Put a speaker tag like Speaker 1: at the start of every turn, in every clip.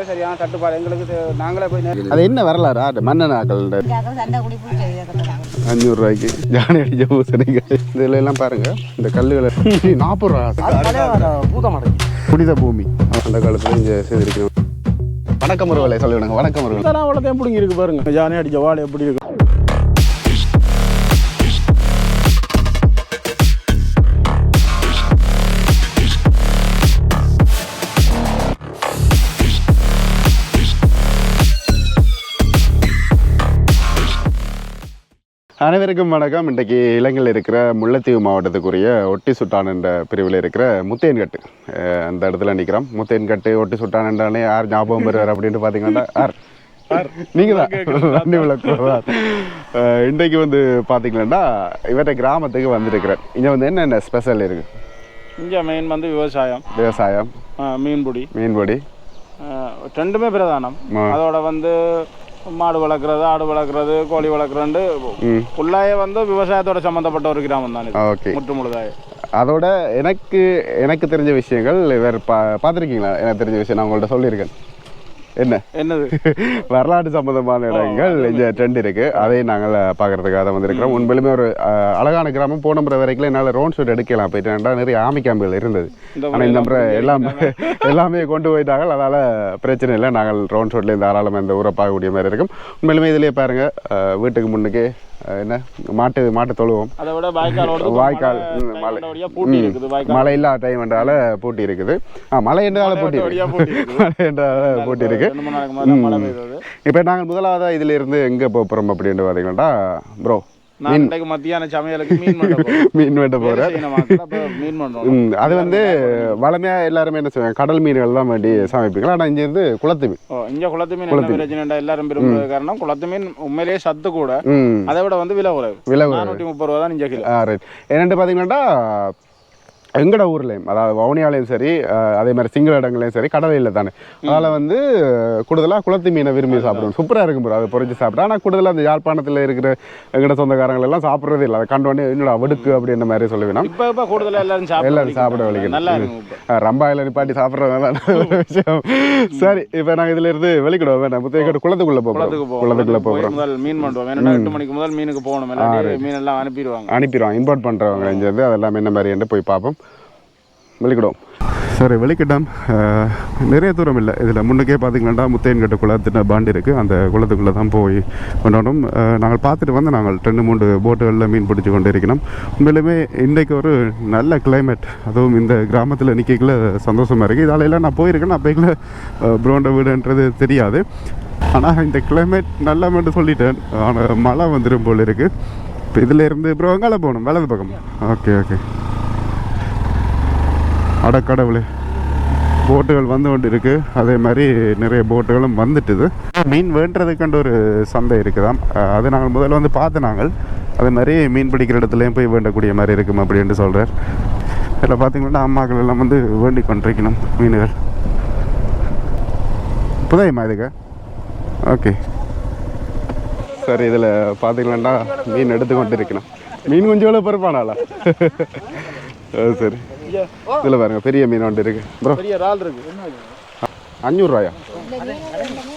Speaker 1: சரியான தட்டுப்பாடு எங்களுக்கு. நாங்களே போய்
Speaker 2: அது என்ன வரலாறு மன்னனாக்கள் 500 ரூபாய்க்கு ஜானி அடிச்ச பூசணிக்காய். இதுல எல்லாம் பாருங்க இந்த கல்லுகளை 40 ரூபா புனித பூமி அந்த காலத்துல இங்க செய்திருக்கணும். வணக்கம் ஒருவேளை சொல்லிவிடுங்க. வணக்கம் ஒருவேளை
Speaker 1: அவ்வளோதான் எப்படி இருக்கு பாருங்க. ஜானி அடிச்ச வாழை எப்படி இருக்கு.
Speaker 2: அனைவருக்கும் வணக்கம். இன்றைக்கு இலங்கையில் இருக்கிற முல்லைத்தீவு மாவட்டத்துக்குரிய ஒட்டி சுட்டான் என்ற பிரிவில் இருக்கிற முத்தேன்கட்டு அந்த இடத்துல நிற்கிறோம். முத்தேன்கட்டு ஒட்டி சுட்டான் என்றானே யார் ஞாபகம் வருவார் அப்படின்ட்டு பார்த்தீங்கன்னா நீங்கள் தான். இன்றைக்கு வந்து பார்த்தீங்கன்னா இவற்றை கிராமத்துக்கு வந்திருக்கிறேன். இங்கே வந்து என்னென்ன ஸ்பெஷல் இருக்குது?
Speaker 1: இங்கே மெயின் வந்து விவசாயம், மீன்பிடி ரெண்டுமே பிரதானம். அதோட வந்து மாடு வளர்க்குறது, ஆடு வளர்க்குறது, கோழி வளர்க்குறது ஃபுல்லாக வந்து விவசாயத்தோட சம்மந்தப்பட்ட ஒரு கிராமம் தான்.
Speaker 2: ஓகே,
Speaker 1: முற்றுமுழுதாக.
Speaker 2: அதோட எனக்கு தெரிஞ்ச விஷயங்கள் வேறு பார்த்துருக்கீங்களா? எனக்கு தெரிஞ்ச விஷயம் நான் உங்கள்கிட்ட சொல்லியிருக்கேன். என்னது வரலாற்று சம்பந்தமான இடங்கள் இங்கே ட்ரெண்ட் இருக்குது. அதையும் நாங்கள் பார்க்குறதுக்காக வந்திருக்கிறோம். உண்மையிலுமே ஒரு அழகான கிராமம். போன முறை வரைக்கும் என்னால் ரோன் ஷூட் எடுக்கலாம் போயிட்டேன்டா. நிறைய ஆமி கேம்புகள் இருந்தது. ஆனால் இந்த முறை எல்லாமே கொண்டு போயிட்டாங்க. அதனால் பிரச்சனை இல்லை. நாங்கள் ரோன் ஷூட்லேயும் தாராளமாக இந்த ஊரை பார்க்கக்கூடிய மாதிரி இருக்கும். உண்மையிலுமே இதிலே பாருங்கள், வீட்டுக்கு முன்னுக்கே என்ன மாட்டு தொழுவோம். வாய்க்கால் மழை இல்லாத டைம் என்றால பூட்டி இருக்குது. மழை என்றால பூட்டி இருக்கு. இப்ப நாங்கள் முதலாவதா இதுல இருந்து எங்க போறோம் அப்படின்னு பாத்தீங்கன்னா ப்ரோ
Speaker 1: மத்தியான சமையலுக்கு
Speaker 2: மீன் வெட்ட போறேன். அது வந்து வளமையா எல்லாருமே என்ன செய்வாங்க, கடல் மீன்கள் தான் வேண்டி சமைப்பீங்களா? ஆனா இங்க இருந்து குளத்து மீன்.
Speaker 1: இங்க குளத்து மீன் பிரச்சனை எல்லாரும் விரும்புறது காரணம் குளத்து மீன் உண்மையிலேயே சத்து கூட, அதை விட வந்து விலை குறைவு. 430 ரூபா தான் இங்க கிலோ.
Speaker 2: என்னென்னு பாத்தீங்கன்னா எங்கட ஊர்லேயும், அதாவது வவுனியாலையும் சரி, அதே மாதிரி சிங்கள இடங்களையும் சரி, கடலையில் தானே. அதனால் வந்து கூடுதலாக குளத்து மீனை விரும்பி சாப்பிடுவோம். சூப்பராக இருக்கும் ப்ரோ, அதை பொறிச்சு சாப்பிட்டா. ஆனால் கூடுதலாக அந்த யாழ்ப்பாணத்தில் இருக்கிற எங்கட சொந்தக்காரங்கள் எல்லாம் சாப்பிட்றதே இல்லை. அதை கண்டோடனே என்னோட வெடுக்கு அப்படின்ற மாதிரி சொல்லுவேன்.
Speaker 1: இப்போ கூடுதலாக எல்லாரும் சாப்பிட
Speaker 2: வலிக்கணும். ரம்பாயில் நிப்பாட்டி சாப்பிட்றதுனால விஷயம். சரி, இப்போ நாங்கள் இதில் இருந்து வெளிக்கிடுவோம். வேண்டாம், முத்தையக்கட்டு குளத்துக்குள்ளே போகிறோம்.
Speaker 1: மீன் பண்ணுவோம். 8 மணிக்கு முதல் மீனுக்கு போகணும். மீன் எல்லாம் அனுப்பிடுவாங்க.
Speaker 2: இம்போர்ட் பண்ணுறவங்க இங்கேருந்து அதெல்லாம் என்ன மாதிரி போய் பார்ப்போம். வெளிக்கிடும். சரி, வெளிக்கிட்டோம். நிறைய தூரம் இல்லை. இதில் முன்னுக்கே பார்த்திங்கன்னா முத்தையன்கட்டு குளத்தின பாண்டி இருக்குது. அந்த குளத்துக்குள்ளே தான் போய் கொண்டாடும். நாங்கள் பார்த்துட்டு வந்து நாங்கள் 2-3 போட்டுகளில் மீன் பிடிச்சி கொண்டு இருக்கணும். உண்மையிலுமே இன்றைக்கு ஒரு நல்ல கிளைமேட். அதுவும் இந்த கிராமத்தில் நிற்கல சந்தோஷமாக இருக்குது. இதாலெல்லாம் நான் போயிருக்கேன். அப்போக்குள்ள ப்ரோண்ட வீடுன்றது தெரியாது. ஆனால் இந்த கிளைமேட் நல்லா மட்டும் சொல்லிட்டேன். ஆனால் மழை வந்துடும் போல் இருக்குது. இப்போ இதில் இருந்து ப்ரோ எங்கால போகணும்? வலது பக்கம். ஓகே. அடக்கடவுளே, போட்டுகள் வந்து கொண்டு இருக்குது. அதே மாதிரி நிறைய போட்டுகளும் வந்துட்டுது. மீன் வேண்டுறதுக்கண்டு ஒரு சந்தை இருக்குதாம். அது நாங்கள் முதல்ல வந்து பார்த்து நாங்கள் அதே மாதிரி மீன் பிடிக்கிற இடத்துலையும் போய் வேண்டக்கூடிய மாதிரி இருக்கும் அப்படின்ட்டு சொல்கிறார். இதில் பார்த்திங்கன்னா அம்மாக்கள் எல்லாம் வந்து வேண்டி கொண்டிருக்கணும் மீன்கள். புதையுமா இதுக்கு? ஓகே. சரி, இதில் பார்த்திங்கன்னா மீன் எடுத்து கொண்டு இருக்கணும். மீன் கொஞ்சம் எவ்வளோ பொறுப்பானாலா? சரி, இதில் பாருங்க பெரிய மீன் ஒன்று இருக்கு ப்ரோ. 500 ரூபாயா?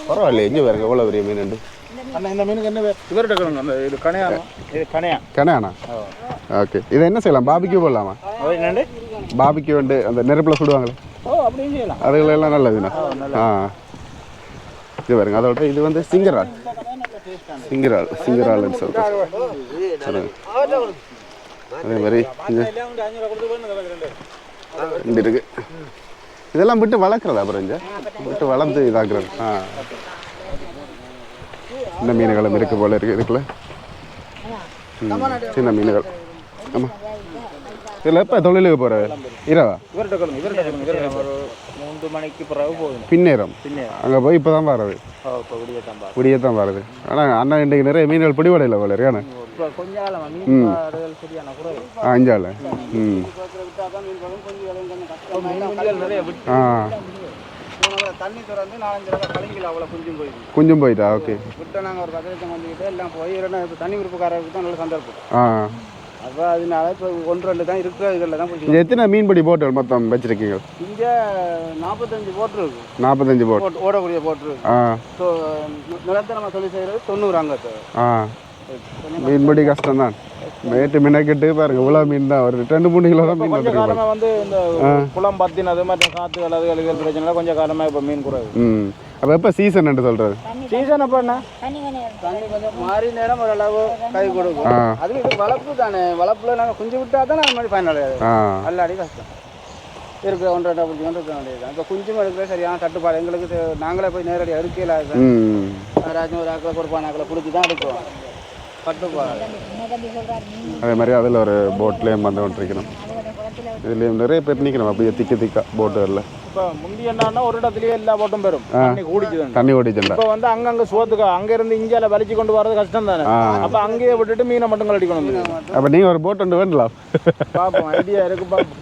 Speaker 2: பரவாயில்ல. இங்கே பாருங்க எவ்வளோ பெரிய மீன் உண்டு.
Speaker 1: இந்த மீனுக்கு என்ன இது
Speaker 2: கனையானா? ஓகே. இதை என்ன செய்யலாம்? பாபிக்கு போடலாமா? பாபிக்கு வந்து அந்த நெருப்பில் சுடுவாங்களே, அதுகளெல்லாம் நல்லதுண்ணா. இது பாருங்க. அதோட இது வந்து சிங்கரால் சொல்கிறேன். அதே மாதிரி இங்கே இருக்கு. இதெல்லாம் விட்டு வளர்க்குறதா? அப்புறம் இங்கே விட்டு வளர்ந்து இதாக்குறது. இந்த மீன்களும் இருக்கு போல இருக்கு இதுக்குள்ள. சின்ன மீன்கள். ஆமாம். இதில் எப்போ தொழிலுக்கு போகிற இரவா?
Speaker 1: 3 மணிக்கு பிறகு போகுது.
Speaker 2: பின்னேரம் அங்கே போய் இப்போ தான் வர்றது. விடியத்தான் வருது. ஆனால் அண்ணா இன்றைக்கு நிறைய மீன்கள் பிடிபடையில் போல இருக்கு. அஞ்சால குஞ்சும் போயிட்டா? ஓகே.
Speaker 1: நாங்கள் ஒரு 10 லட்சம் வந்துக்கிட்டு எல்லாம் போய் தண்ணி விருப்பக்காரருக்கு தான் நல்ல சந்தர்ப்பம். அப்போ அதனால இப்போ 1-2 தான் இருக்கிற இதில் தான் போய்.
Speaker 2: இங்கே எத்தனை மீன்பிடி போட்டுகள் மொத்தம் வச்சுருக்கீங்க?
Speaker 1: இங்கே 45 போட்டு இருக்கு.
Speaker 2: 45 போட்டு
Speaker 1: ஓடக்கூடிய போட்டு இருக்கு. நிலத்தை நம்ம தொழில் செய்கிறது 90 அங்கத்தை.
Speaker 2: மீன்பிடி கஷ்டம் தான். மேட்டு மீனக்கிட்டு பாருங்க இவ்வளோ மீன் தான் ஒரு 2-3 கிலோ தான் மீன்.
Speaker 1: கொஞ்சம் காலமாக வந்து இந்த குளம் பற்றினது மற்ற காற்று அல்லது பிரச்சனை கொஞ்சம் காலமாக இப்போ மீன் குறைவு.
Speaker 2: அப்போ எப்போ சீசன் என்று சொல்கிறது?
Speaker 1: சீசன் அப்போ என்ன தண்ணி கொஞ்சம் மாறி நேரம் ஓரளவு கை கொடுக்கும். அது இது வளர்ப்பு தானே. வளர்ப்புல நாங்கள் குஞ்சு விட்டா தான் அந்த மாதிரி பயன் அடையாது. அல்லாடி கஷ்டம் இருக்கிற 1-2 பிடிச்சி கொண்டு இருக்க வேண்டியது தான். இப்போ குஞ்சும் எடுக்கிற சரியான தட்டுப்பாடு எங்களுக்கு. நாங்களே போய் நேரடியாக எடுக்கல. யாராச்சும் ஒரு ஆக்களை கொடுப்பான ஆக்களை பிடிச்சி தான் எடுக்கிறோம். தட்டுப்பாடு.
Speaker 2: அதே மாதிரி அதில் ஒரு போட்லேயும் வந்து கொண்டிருக்கணும். இதுலேயும் நிறைய பேர் நிற்கணும் அப்படியே திக்கா போட்டு வரல.
Speaker 1: இப்போ முந்தி என்னன்னா ஒரு இடத்துலயே எல்லா போட்டும் பெறும்.
Speaker 2: தண்ணி ஓடிச்சுண்டா.
Speaker 1: இப்போ வந்து அங்கங்கே சோத்துக்கா அங்கேருந்து இந்தியாவில் வலிச்சு கொண்டு வரது கஷ்டம் தானே. அப்போ அங்கேயே விட்டுட்டு மீனை மட்டும் கலட்டிக்கணும்.
Speaker 2: அப்போ நீங்கள் ஒரு போட் ஒன்று வேண்டலாம்.
Speaker 1: பார்ப்போம், ஐடியா இருக்கு பார்ப்போம்.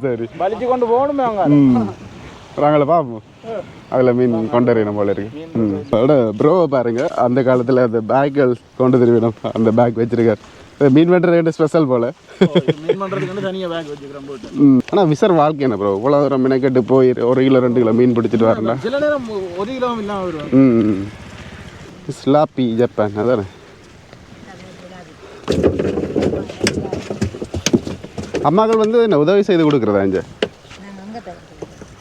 Speaker 2: சரி
Speaker 1: வலிச்சு கொண்டு போகணுமே அவங்க.
Speaker 2: நாங்கள பார்ப்போம். அதில் மீன் கொண்டு வரணும் போல இருக்கு. அதோட ப்ரோவை பாருங்க, அந்த காலத்தில் அந்த பேக்குகள் கொண்டு திருவிடும். அந்த பேக் வச்சிருக்காரு. மீன் பண்ணுறது ஸ்பெஷல் போல. ஆனால் விசர் வாழ்க்கை என்ன ப்ரோ? இவ்வளோ தூரம் மினக்கெட்டு போய் 1 கிலோ 2 கிலோ மீன் பிடிச்சிட்டு வரேன்டா.
Speaker 1: சில நேரம் 1 கிலோ இல்லாமல்
Speaker 2: ஸ்லாப்பி ஜப்பான் அதானே. அம்மாக்கள் வந்து என்ன உதவி செய்து கொடுக்குறதா இங்கே?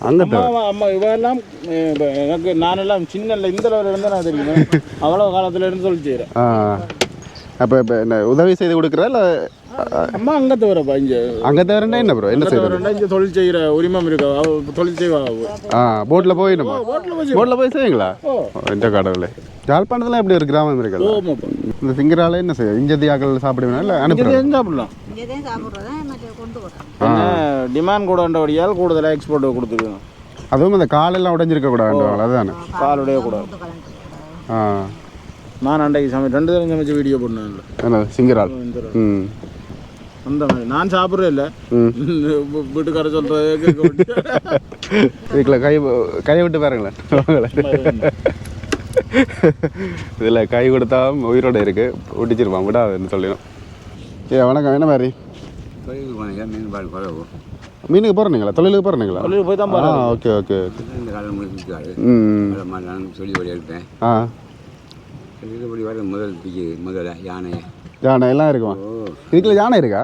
Speaker 2: அங்கே
Speaker 1: அம்மா இவெல்லாம் எனக்கு நானெல்லாம் சின்ன இந்த லெவலில் இருந்தால் நான் தெரியும். அவ்வளோ காலத்தில் இருந்து சொல்லி செய்கிறேன்.
Speaker 2: அப்போ இப்போ என்ன உதவி செய்து கொடுக்குறா இல்லை
Speaker 1: அம்மா அங்கே தவிரப்பா? இங்கே
Speaker 2: அங்கே தவிரண்டா என்ன ப்ரோ? என்ன செய்யறா?
Speaker 1: இங்கே தொழில் செய்கிற உரிமம் இருக்கா? தொழில் செய்வாங்க.
Speaker 2: போட்டில் போயிடுமா? போட்டில் போய் செய்வீங்களா? இந்த கடவுளே. யாழ்ப்பாணத்தில் எப்படி ஒரு கிராமம் இருக்கா? இந்த சிங்கரால என்ன செய்ய? இஞ்சதியாக்கள் சாப்பிடுவேனா இல்லை அனுப்புறேன்?
Speaker 1: சாப்பிடலாம். டிமாண்ட் கூட வழியால் கூடுதலாக எக்ஸ்போர்ட் கொடுத்துருக்கோம்.
Speaker 2: அதுவும் அந்த காலெல்லாம் உடஞ்சிருக்க கூடாது. அதுதானே
Speaker 1: கால் உடைய கூடாது. நான் அன்றைக்கு 2 தரம் சமைச்சு வீடியோ போட்டேன்.
Speaker 2: சிங்கரால்
Speaker 1: அந்த மாதிரி நான் சாப்பிட்றே இல்லை. வீட்டுக்கார சொல்கிறது
Speaker 2: இதுக்குள்ள கையை விட்டு பாருங்களேன். இதில் கை கொடுத்தா உயிரோடு இருக்கு, ஒட்டிச்சிருப்பான் விடாதுன்னு சொல்லிடும். வணக்கம். என்ன மாதிரி மீனுக்கு போகிறீங்களா? தொழிலுக்கு போகிறீங்களா?
Speaker 1: தொழிலுக்கு போய் தான் போகிறேன்.
Speaker 2: Okay okay.
Speaker 3: முதல்ல
Speaker 2: யானை எல்லாம் இருக்குமா? இதுக்குள்ள யானை இருக்கா?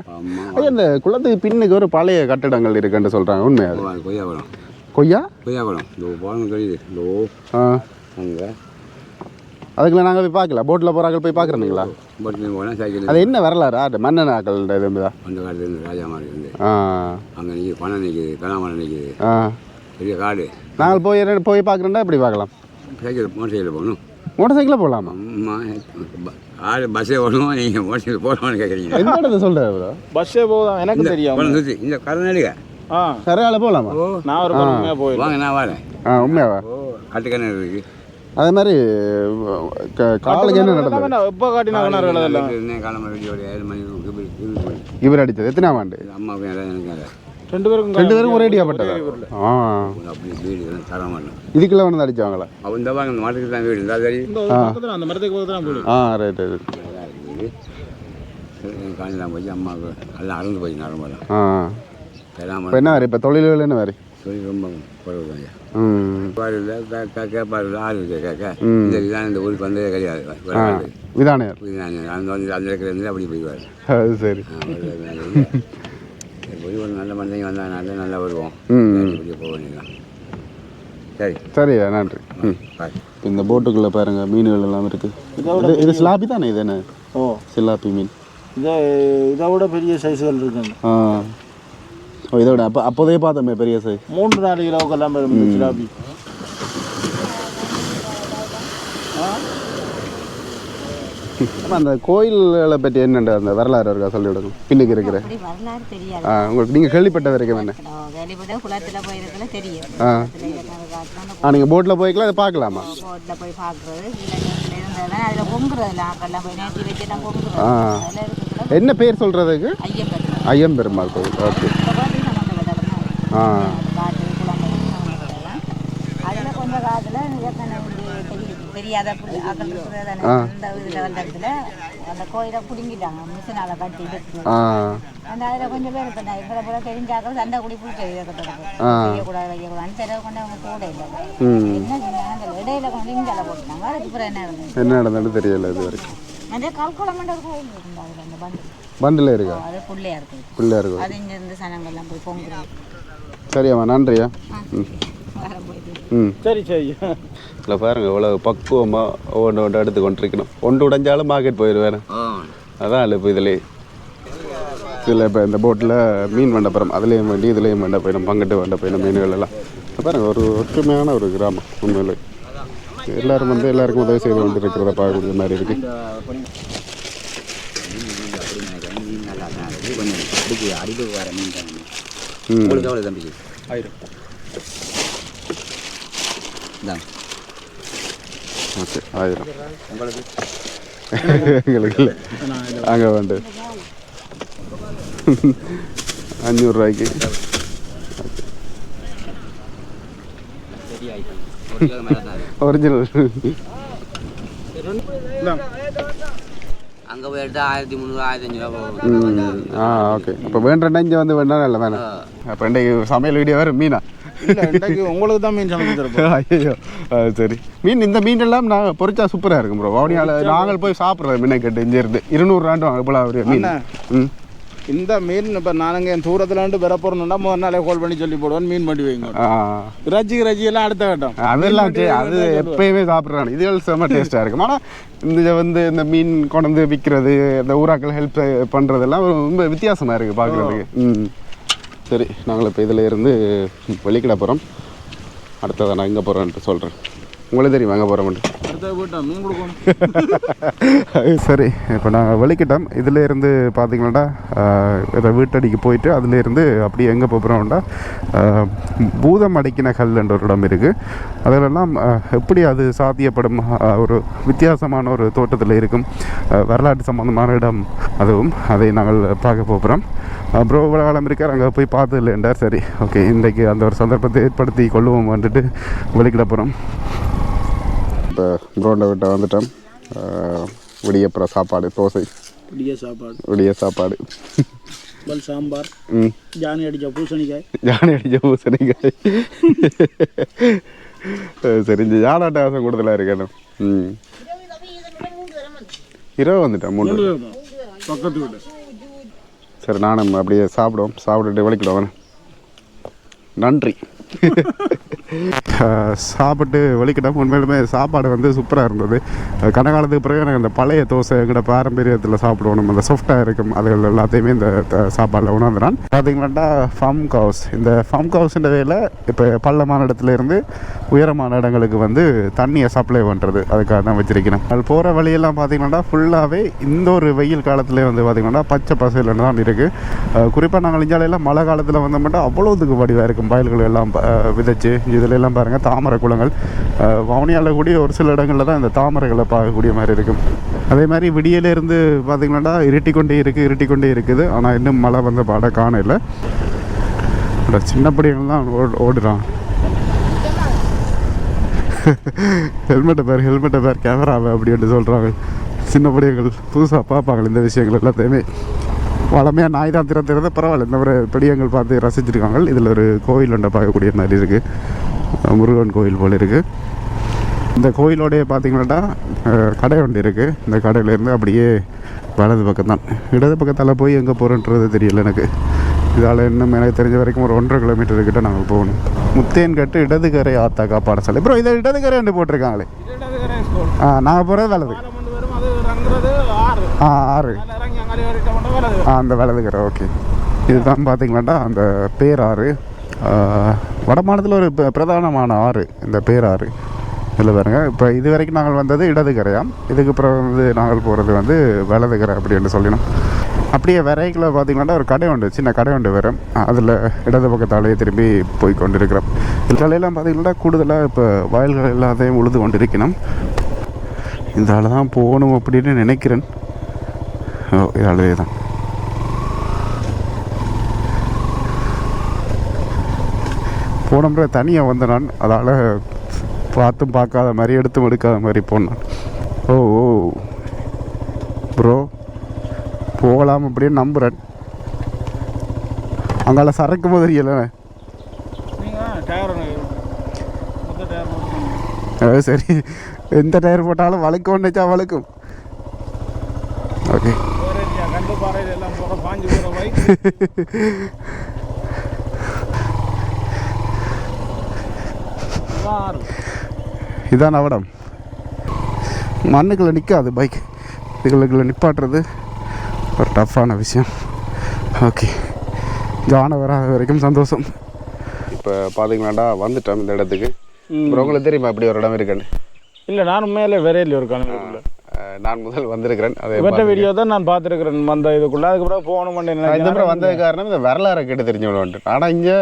Speaker 2: ஐயா, இந்த குளத்துக்கு பின்னுக்கு ஒரு பழைய கட்டிடங்கள் இருக்குன்னு சொல்கிறாங்க, உண்மையா?
Speaker 3: கொய்யாவளம்.
Speaker 2: கொய்யாவளம்
Speaker 3: அங்கே
Speaker 2: அதுக்குள்ள நாங்கள் போய் பார்க்கலாம். போட்டில் போகிறாங்க போய் பார்க்குறீங்களா?
Speaker 3: போட்டில் போனால் சைக்கிள்.
Speaker 2: அது என்ன வரலாறா? அது மன்னன் ஆக்கள் இது தான்
Speaker 3: அந்த காலத்துலேருந்து ராஜா மாதிரி இருந்து அங்கே நிற்கிது, பணம் நிற்கிது, கலாமரம் நிற்கிது, பெரிய காடு.
Speaker 2: நாங்கள் போய் பார்க்குறோன்னா எப்படி பார்க்கலாம்?
Speaker 3: சைக்கிள் மோட்டர் சைக்கிளில் போகணும்.
Speaker 2: மோட்டர் சைக்கிளில் போகலாமா?
Speaker 3: ஆள் பஸ்ஸே ஓடணும், நீங்கள் மோட்டர் சைக்கிள் போகணும்னு கேட்குறீங்க.
Speaker 2: எந்த இடத்த சொல்கிறேன்?
Speaker 1: பஸ்ஸே போதும் எனக்கு தெரியும்.
Speaker 3: சுற்றி இந்த கரநாளிகா
Speaker 2: சரியால போகலாமா?
Speaker 1: நான் ஒரு உண்மையாக போய்
Speaker 3: வாங்க, நான் வரேன்.
Speaker 2: உண்மையாவா?
Speaker 3: கட்டுக்கணக்கு இருக்குது.
Speaker 2: அதே மாதிரி காலுக்கு என்ன நடந்தது?
Speaker 1: எப்போ காட்டினாங்க
Speaker 3: காலமாக வெளியோட 7 மணிக்கு
Speaker 2: இவர் அடித்தது எத்தனாம் ஆண்டு?
Speaker 3: அம்மாவுக்கு எனக்கு
Speaker 1: 2 பேருக்கும்
Speaker 2: ஒரே அடியாப்பட்டது.
Speaker 3: அப்படி வீடு தர மாட்டேன்.
Speaker 2: இதுக்குள்ள வந்து அடிச்சாங்களா?
Speaker 3: அவன் இந்த வாங்க அந்த மாட்டுக்கு தான் வீடு இருந்தால் சரி.
Speaker 1: அந்த மரத்துக்கு போய்
Speaker 2: ரைட் ரைட்.
Speaker 3: காலையில் போய் அம்மாவுக்கு எல்லாம் அறந்து போய் நரம்பெல்லாம்.
Speaker 2: இப்போ என்ன வேறு? இப்போ தொழில்கள் என்ன வேறு?
Speaker 3: தொழில் ரொம்ப குறைவு தான். கேட்பாரு ஆள் இருக்கு கேட்க. இந்த ஊருக்கு வந்ததே கிடையாது.
Speaker 2: விதானையார்
Speaker 3: அந்த வந்து அந்த இருக்கிறது அப்படி போயிடுவார்.
Speaker 2: அது சரி.
Speaker 3: போய் ஒரு நல்ல மனிதங்க வந்தால் நல்லா வருவோம். போக வேண்டியதான். சரி
Speaker 2: சரியா, நன்றி. இந்த போட்டுக்குள்ளே பாருங்க மீன்கள் எல்லாம் இருக்குது. இது சிலாப்பி தானே? இது என்ன? சிலாப்பி மீன்.
Speaker 1: இதை விட பெரிய சைஸ்கள் இருக்குங்க.
Speaker 2: இதோட அப்போதே பார்த்தோமே பெரிய சைஸ்.
Speaker 1: 3-4 கிலோவுக்கு எல்லாம் சிலாப்பி.
Speaker 2: அந்த கோயில்களை பற்றி என்னென்ன அந்த வரலாறு இருக்கா சொல்லி விடுங்க. பின்னுக்கு இருக்கிற உங்களுக்கு நீங்கள் கேள்விப்பட்ட வரைக்கும் என்ன? நீங்கள் போட்டில் போய்க்கலாம், அதை பார்க்கலாமா? என்ன பேர் சொல்கிறதுக்கு? ஐயம்பெருமாள் கோயில். ஓகே.
Speaker 4: தெரியாத அந்த கோயிலை பிடுங்கிட்டாங்க மிஷினால கட்டி இருக்கு அந்த அதில் கொஞ்சம் பேர் இப்போ இவரை போல தெரிஞ்சாக்கள் சண்டை குடி பிடிச்சி செய்யக்கூடாது வைக்கக்கூடாது பிறகு கொண்டு அவங்க கூட இல்லை என்ன செஞ்சாங்க அந்த இடையில கொண்டு இங்கே போட்டுனாங்க அதுக்கு பிறகு என்ன
Speaker 2: நடந்தாலும் தெரியல இது வரைக்கும்
Speaker 4: அதே கல்குளம் ஒரு கோயில் இருக்குது அதில் அந்த
Speaker 2: பண்டில் இருக்கா
Speaker 4: அது பிள்ளையா இருக்குது
Speaker 2: இருக்கும்
Speaker 4: அது இங்கேருந்து சனங்கள்லாம் போய் பொங்குறோம்.
Speaker 2: சரியாம்மா நன்றியா.
Speaker 1: சரி சரி.
Speaker 2: இல்லை பாருங்க இவ்வளோ பக்குவமாக ஒன்று எடுத்து கொண்டிருக்கணும். ஒன்று உடைஞ்சாலும் மார்க்கெட் போயிடுவேன். அதான் இல்லை இப்போ இதில் இப்போ இந்த போட்டில் மீன் வண்ட போகிறோம். அதுலேயும் வேண்டி இதுலேயும் வண்ட போயிடும், பங்கிட்டு வண்ட போயிடும் மீன்கள் எல்லாம். பாருங்கள் ஒரு ஒற்றுமையான ஒரு கிராமம் உண்மையில். எல்லோரும் வந்து எல்லாருக்கும் உதவி செய்து கொண்டு இருக்கிறத பார்க்கக்கூடிய மாதிரி இருக்குது. ஓகே 1000 எங்களுக்கு இல்லை அங்கே வேண்டு 500 ரூபாய்க்கு. ஒரிஜினல்
Speaker 3: அங்கே போயிட்டு 1300 1500
Speaker 2: ஓகே. இப்போ வேண்டா இங்கே வந்து வேண்டா இல்லை தானே. அப்போ இன்றைக்கு சமையல் வீடியோ வேறு மீனா
Speaker 1: உங்களுக்கு தான் மீன் சமைச்சு தருப்போம்.
Speaker 2: ஐயோ சரி. மீன் இந்த மீன் எல்லாம் நான் பொறிச்சா சூப்பராக இருக்கும் ப்ரோ. வவுனியாவில் நாங்கள் போய் சாப்பிட்றது மீனை கேட்டு இங்கே இருந்து 200 வாங்க இவ்வளோ மீன்.
Speaker 1: இந்த மீன் இப்போ நானுங்க என் தூரத்தில் வர போகிறோம்னா முதல் நாளே கால் பண்ணி சொல்லி போடுவோம் மீன் மண்டி வைங்க. இறைச்சி எல்லாம் அடுத்த கட்டம்
Speaker 2: அதெல்லாம் அது எப்பயுமே சாப்பிட்றாங்க. இதுகள் செம்ம டேஸ்ட்டாக இருக்கும். ஆனால் இந்த மீன் கொண்டு விற்கிறது இந்த ஊராக்கள் ஹெல்ப் பண்ணுறதெல்லாம் ரொம்ப வித்தியாசமாக இருக்குது பார்க்குறதுக்கு. சரி நாங்கள் இப்போ இதில் இருந்து வெளிக்கிட போகிறோம். அடுத்ததை நான் எங்கே போகிறேன்ட்டு சொல்கிறேன். உங்களுக்கு தெரியும் எங்கே போகிறோம்ட்டு. சரி இப்போ நாங்கள் வெளிக்கிட்டோம். இதிலேருந்து பார்த்தீங்கன்னா இதை வீட்டடிக்கு போயிட்டு அதிலேருந்து அப்படியே எங்கே போகிறோம்னா பூதம் அடிக்கின கல் என்ற ஒரு இடம் இருக்குது. அதிலெல்லாம் எப்படி அது சாத்தியப்படும் ஒரு வித்தியாசமான ஒரு தோட்டத்தில் இருக்கும் வரலாற்று சம்பந்தமான இடம். அதுவும் அதை நாங்கள் பார்க்க போகிறோம். ப்ரோ இவ்வளோ காலம் இருக்கார் அங்கே போய் பார்த்து இல்லைன்றார். சரி ஓகே இன்றைக்கு அந்த ஒரு சந்தர்ப்பத்தை ஏற்படுத்தி கொள்ளுவோம் வந்துட்டு வெளிக்கிட போகிறோம். இப்போ ப்ரோண்டை விட்ட வந்துட்டோம். விடியப்புறம் சாப்பாடு தோசை விடிய சாப்பாடு
Speaker 1: சாம்பார் ஜானி அடித்த பூசணிக்காய்
Speaker 2: சரி இந்த ஜானாட்டாசம் கூடுதலாக இருக்கணும். இரவு வந்துட்டேன் 3
Speaker 1: பக்கத்து வீடு.
Speaker 2: சரி நானும் அப்படியே சாப்பிட்டுட்டு வெளிக்கிடுவேன். நன்றி. சாப்பிட்டு வெளிக்கிட்டோம். உண்மையிலுமே சாப்பாடு வந்து சூப்பராக இருந்தது. கனகாலத்துக்கு பிறகு எனக்கு அந்த பழைய தோசை எங்கள்ட பாரம்பரியத்தில் சாப்பிடுவோம். அந்த சாஃப்டாக இருக்கும் அதுகள் எல்லாத்தையுமே இந்த சாப்பாடில் உணர்ந்துறான். பார்த்தீங்கன்னா ஃபார்ம் ஹவுஸ். இந்த ஃபார்ம் ஹவுஸுன்ற வேலை இப்போ பள்ளமான இடத்துலேருந்து உயரமான இடங்களுக்கு வந்து தண்ணியை சப்ளை பண்ணுறது அதுக்காக தான் வச்சிருக்கணும். அது போகிற வழியெல்லாம் பார்த்திங்கன்னா ஃபுல்லாகவே இந்த ஒரு வெயில் காலத்துலேயே வந்து பார்த்திங்கன்னா பச்சை பசையில்னு தான் இருக்குது. குறிப்பாக நாங்கள் இஞ்சாலையெல்லாம் மழை காலத்தில் வந்த மட்டும் அவ்வளோதுக்கு வடிவாக இருக்கும். வயல்கள் எல்லாம் விதைச்சு இதில் எல்லாம் பாருங்கள் தாமரை குளங்கள். வவுனியாவில் கூடிய ஒரு சில இடங்களில் தான் இந்த தாமரைகளை பார்க்கக்கூடிய மாதிரி இருக்கும். அதே மாதிரி விடியிலேருந்து பார்த்திங்கன்னா இருட்டி கொண்டே இருக்குது. ஆனால் இன்னும் மழை வந்த பாட காணல. சின்ன படிகள் தான் ஓடுறான். ஹெல்மெட்டை பேர் கேமராவை அப்படின்னு சொல்கிறாங்க. சின்ன படிகள் புதுசாக பார்ப்பாங்க இந்த விஷயங்கள் எல்லாத்தையுமே. வளமையாக நாய் தான் திறந்து பரவாயில்ல. இந்த ஒரு படியங்கள் பார்த்து ரசிச்சிருக்காங்க. இதில் ஒரு கோயில் ஒன்றை பார்க்கக்கூடிய மாதிரி இருக்குது. முருகன் கோயில் போல் இருக்குது. இந்த கோயிலோடைய பார்த்திங்கன்னா கடை ஒன்று இருக்குது. இந்த கடையிலேருந்து அப்படியே வலது பக்கம் தான். இடது பக்கத்தால் போய் எங்கே போகிறோன்றது தெரியல எனக்கு. இதால் இன்னும் எனக்கு தெரிஞ்ச வரைக்கும் ஒரு 1.5 கிலோமீட்டர்கிட்ட நாங்கள் போகணும். முத்தேன் கட்டு இடதுகரை ஆத்தாக்கா பாடசாலை. அப்புறம் இதை இடதுகரை வந்து போட்டிருக்காங்களே. நாங்கள் போகிறது வலது. 6 அந்த வலதுகரை. ஓகே இதுதான் பார்த்திங்கன்னா அந்த பேராறு. வடமாநிலத்தில் ஒரு பிரதானமான ஆறு இந்த பேராறு. இதில் பாருங்கள் இப்போ இது வரைக்கும் நாங்கள் வந்தது இடதுகரையாம். இதுக்கு அப்புறம் வந்து நாங்கள் போகிறது வந்து வலதுகரை அப்படின்னு சொல்லணும். அப்படியே விரைக்கில் பார்த்திங்கன்னா ஒரு கடை உண்டு, சின்ன கடை உண்டு வரும். அதில் இடது பக்கத்தாலேயே திரும்பி போய் கொண்டு இருக்கிறோம். இதுலெல்லாம் பார்த்திங்கன்னா கூடுதலாக இப்போ வயல்கள் எல்லாத்தையும் உழுது கொண்டு இருக்கணும். இதால் தான் போகணும் அப்படின்னு நினைக்கிறேன். இதாலே தான் போனோம்ன்ற தனியாக வந்த நான். அதால் பார்த்தும் பார்க்காத மாதிரி எடுத்தும் எடுக்காத மாதிரி போனான். ஓ ப்ரோ போகலாம் அப்படின்னு நம்புகிறேன். அங்கால சரக்கு போது தெரியல. சரி, எந்த டயர் போட்டாலும் வழுக்கும் வச்சா வழுக்கும். ஓகே, இதான் அவடம். மண்ணுக்குள்ளே நிற்காது பைக், இதுகளுக்குள்ளே நிப்பாட்டுறது ஒரு டஃப்பான விஷயம். ஓகே, ஜான வராத வரைக்கும் சந்தோஷம். இப்போ பார்த்தீங்களாண்டா வந்துட்டோம் இந்த இடத்துக்கு. அப்புறம் உங்களுக்கு தெரியுமா அப்படி ஒரு இடம் இருக்குன்னு?
Speaker 1: இல்லை, நான் உண்மையிலே விரையில் ஒரு காலம்
Speaker 2: நான் முதல் வந்திருக்கிறேன். அதை
Speaker 1: மற்ற வீடியோ தான் நான் பார்த்துருக்கிறேன் வந்த இதுக்குள்ள. அதுக்கப்புறம் போகணும்
Speaker 2: இந்த முறை வந்தது காரணம் இந்த வரலாறை கேட்டு தெரிஞ்சு விட. ஆனால் இங்கே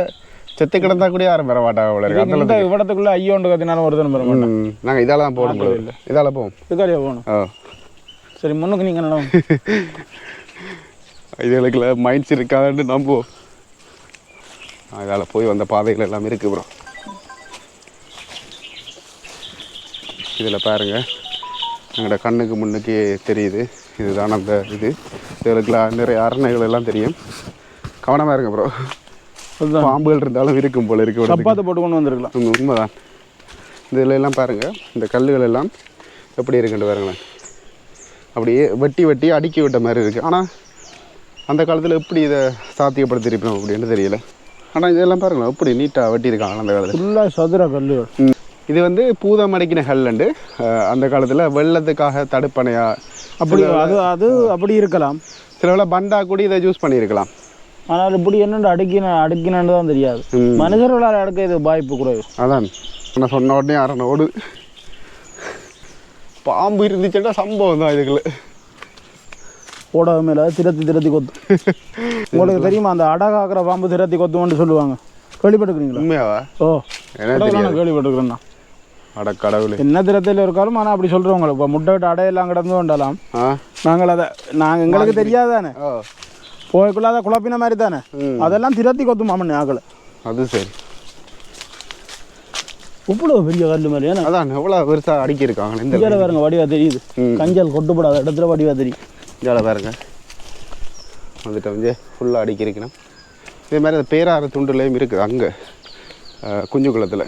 Speaker 2: செத்து கிடந்தா கூட யாரும் பெற மாட்டாங்க.
Speaker 1: அந்த இடத்துக்குள்ள ஐயோண்டு கத்தினாலும் ஒருத்தரும் பெற மாட்டோம்.
Speaker 2: நாங்கள் இதால தான் போகணும். இல்லை இதால போவோம்.
Speaker 1: இதுக்காரியா போகணும். சரி, முன்னுக்கு நீங்கள் என்ன
Speaker 2: இதுகளுக்குள்ள மைண்ட்ஸ் இருக்காதுன்னு நம்புவோம். இதால் போய் வந்த பாதைகள் எல்லாம் இருக்குது ப்ரோ. இதில் பாருங்கள், எங்களோட கண்ணுக்கு முன்னுக்கே தெரியுது. இதுதான் அந்த இதுகளுக்குலாம் நிறைய அரணைகள் எல்லாம் தெரியும். கவனமாக இருங்க ப்ரோ. பாம்புகள் இருந்தாலும் இருக்கும் போல இருக்கு.
Speaker 1: சப்பாத்தை போட்டு கொண்டு வந்துருக்கலாம்.
Speaker 2: உண்மைதான். இதில் எல்லாம் பாருங்கள், இந்த கல்லுகள் எல்லாம் எப்படி இருக்குன்னு பாருங்களேன். அப்படியே வெட்டி வெட்டி அடுக்கி விட்ட மாதிரி இருக்குது. ஆனால் அந்த காலத்தில் எப்படி இதை சாத்தியப்படுத்திருப்போம் அப்படின்னு தெரியல. ஆனால் இதெல்லாம் பாருங்களேன் எப்படி நீட்டாக வெட்டியிருக்காங்க அந்த காலத்தில்.
Speaker 1: ஃபுல்லாக சதுர கல்லுகள்.
Speaker 2: இது வந்து பூதம் அடிக்கின கல்லுண்டு. அந்த காலத்தில் வெள்ளத்துக்காக தடுப்பணையா
Speaker 1: அப்படி அது அப்படி இருக்கலாம்.
Speaker 2: சில வேளை பண்டா கூட இதை யூஸ் பண்ணியிருக்கலாம்.
Speaker 1: ஆனால் இப்படி என்னென்று அடுக்கினு தான் தெரியாது. மனிதர்களால் அடுக்க இது வாய்ப்பு குறைவு.
Speaker 2: அதான் நான் சொன்ன உடனே அரணை ஓடு. பாம்பு இருந்துச்சுன்னா சம்பவம் தான் இதுக்குள்ள.
Speaker 1: ஓடாத மேலே திரத்தி கொத்து. உங்களுக்கு தெரியுமா அந்த அடகாக்கிற பாம்பு திரத்தி கொத்துவோன்னு சொல்லுவாங்க. கேள்விப்பட்டுக்கிறீங்களா?
Speaker 2: உண்மையாவா?
Speaker 1: ஓ, நான் கேள்விப்பட்டுக்கிறேன்னா.
Speaker 2: அட கடவுளே,
Speaker 1: என்ன திரத்தில் இருக்காலும். ஆனால் அப்படி சொல்கிறவங்க இப்போ முட்டை விட்டு அடையெல்லாம் கிடந்து வேண்டாலாம். நாங்கள் எங்களுக்கு தெரியாதானே, போய்க்குள்ள அதை குழப்பின மாதிரி தானே. அதெல்லாம் திரத்தி கொத்தும் மாமன் ஆக்கலை.
Speaker 2: அது சரி.
Speaker 1: இவ்வளோ பெரிய கல் மாதிரி. ஏன்னா
Speaker 2: அதான் எவ்வளோ பெருசாக அடிக்கிருக்காங்க. இந்த
Speaker 1: இதில் பாருங்க வடிவா தெரியுது. கஞ்சல் கொட்டுப்படாத இடத்துல வடிவா தெரியும்.
Speaker 2: இதில் பாருங்க வந்துட்டு வந்து ஃபுல்லாக அடிக்கிருக்கணும். இதே மாதிரி அந்த பேராறு துண்டுலையும் இருக்குது அங்கே குஞ்சுக்குளத்தில்.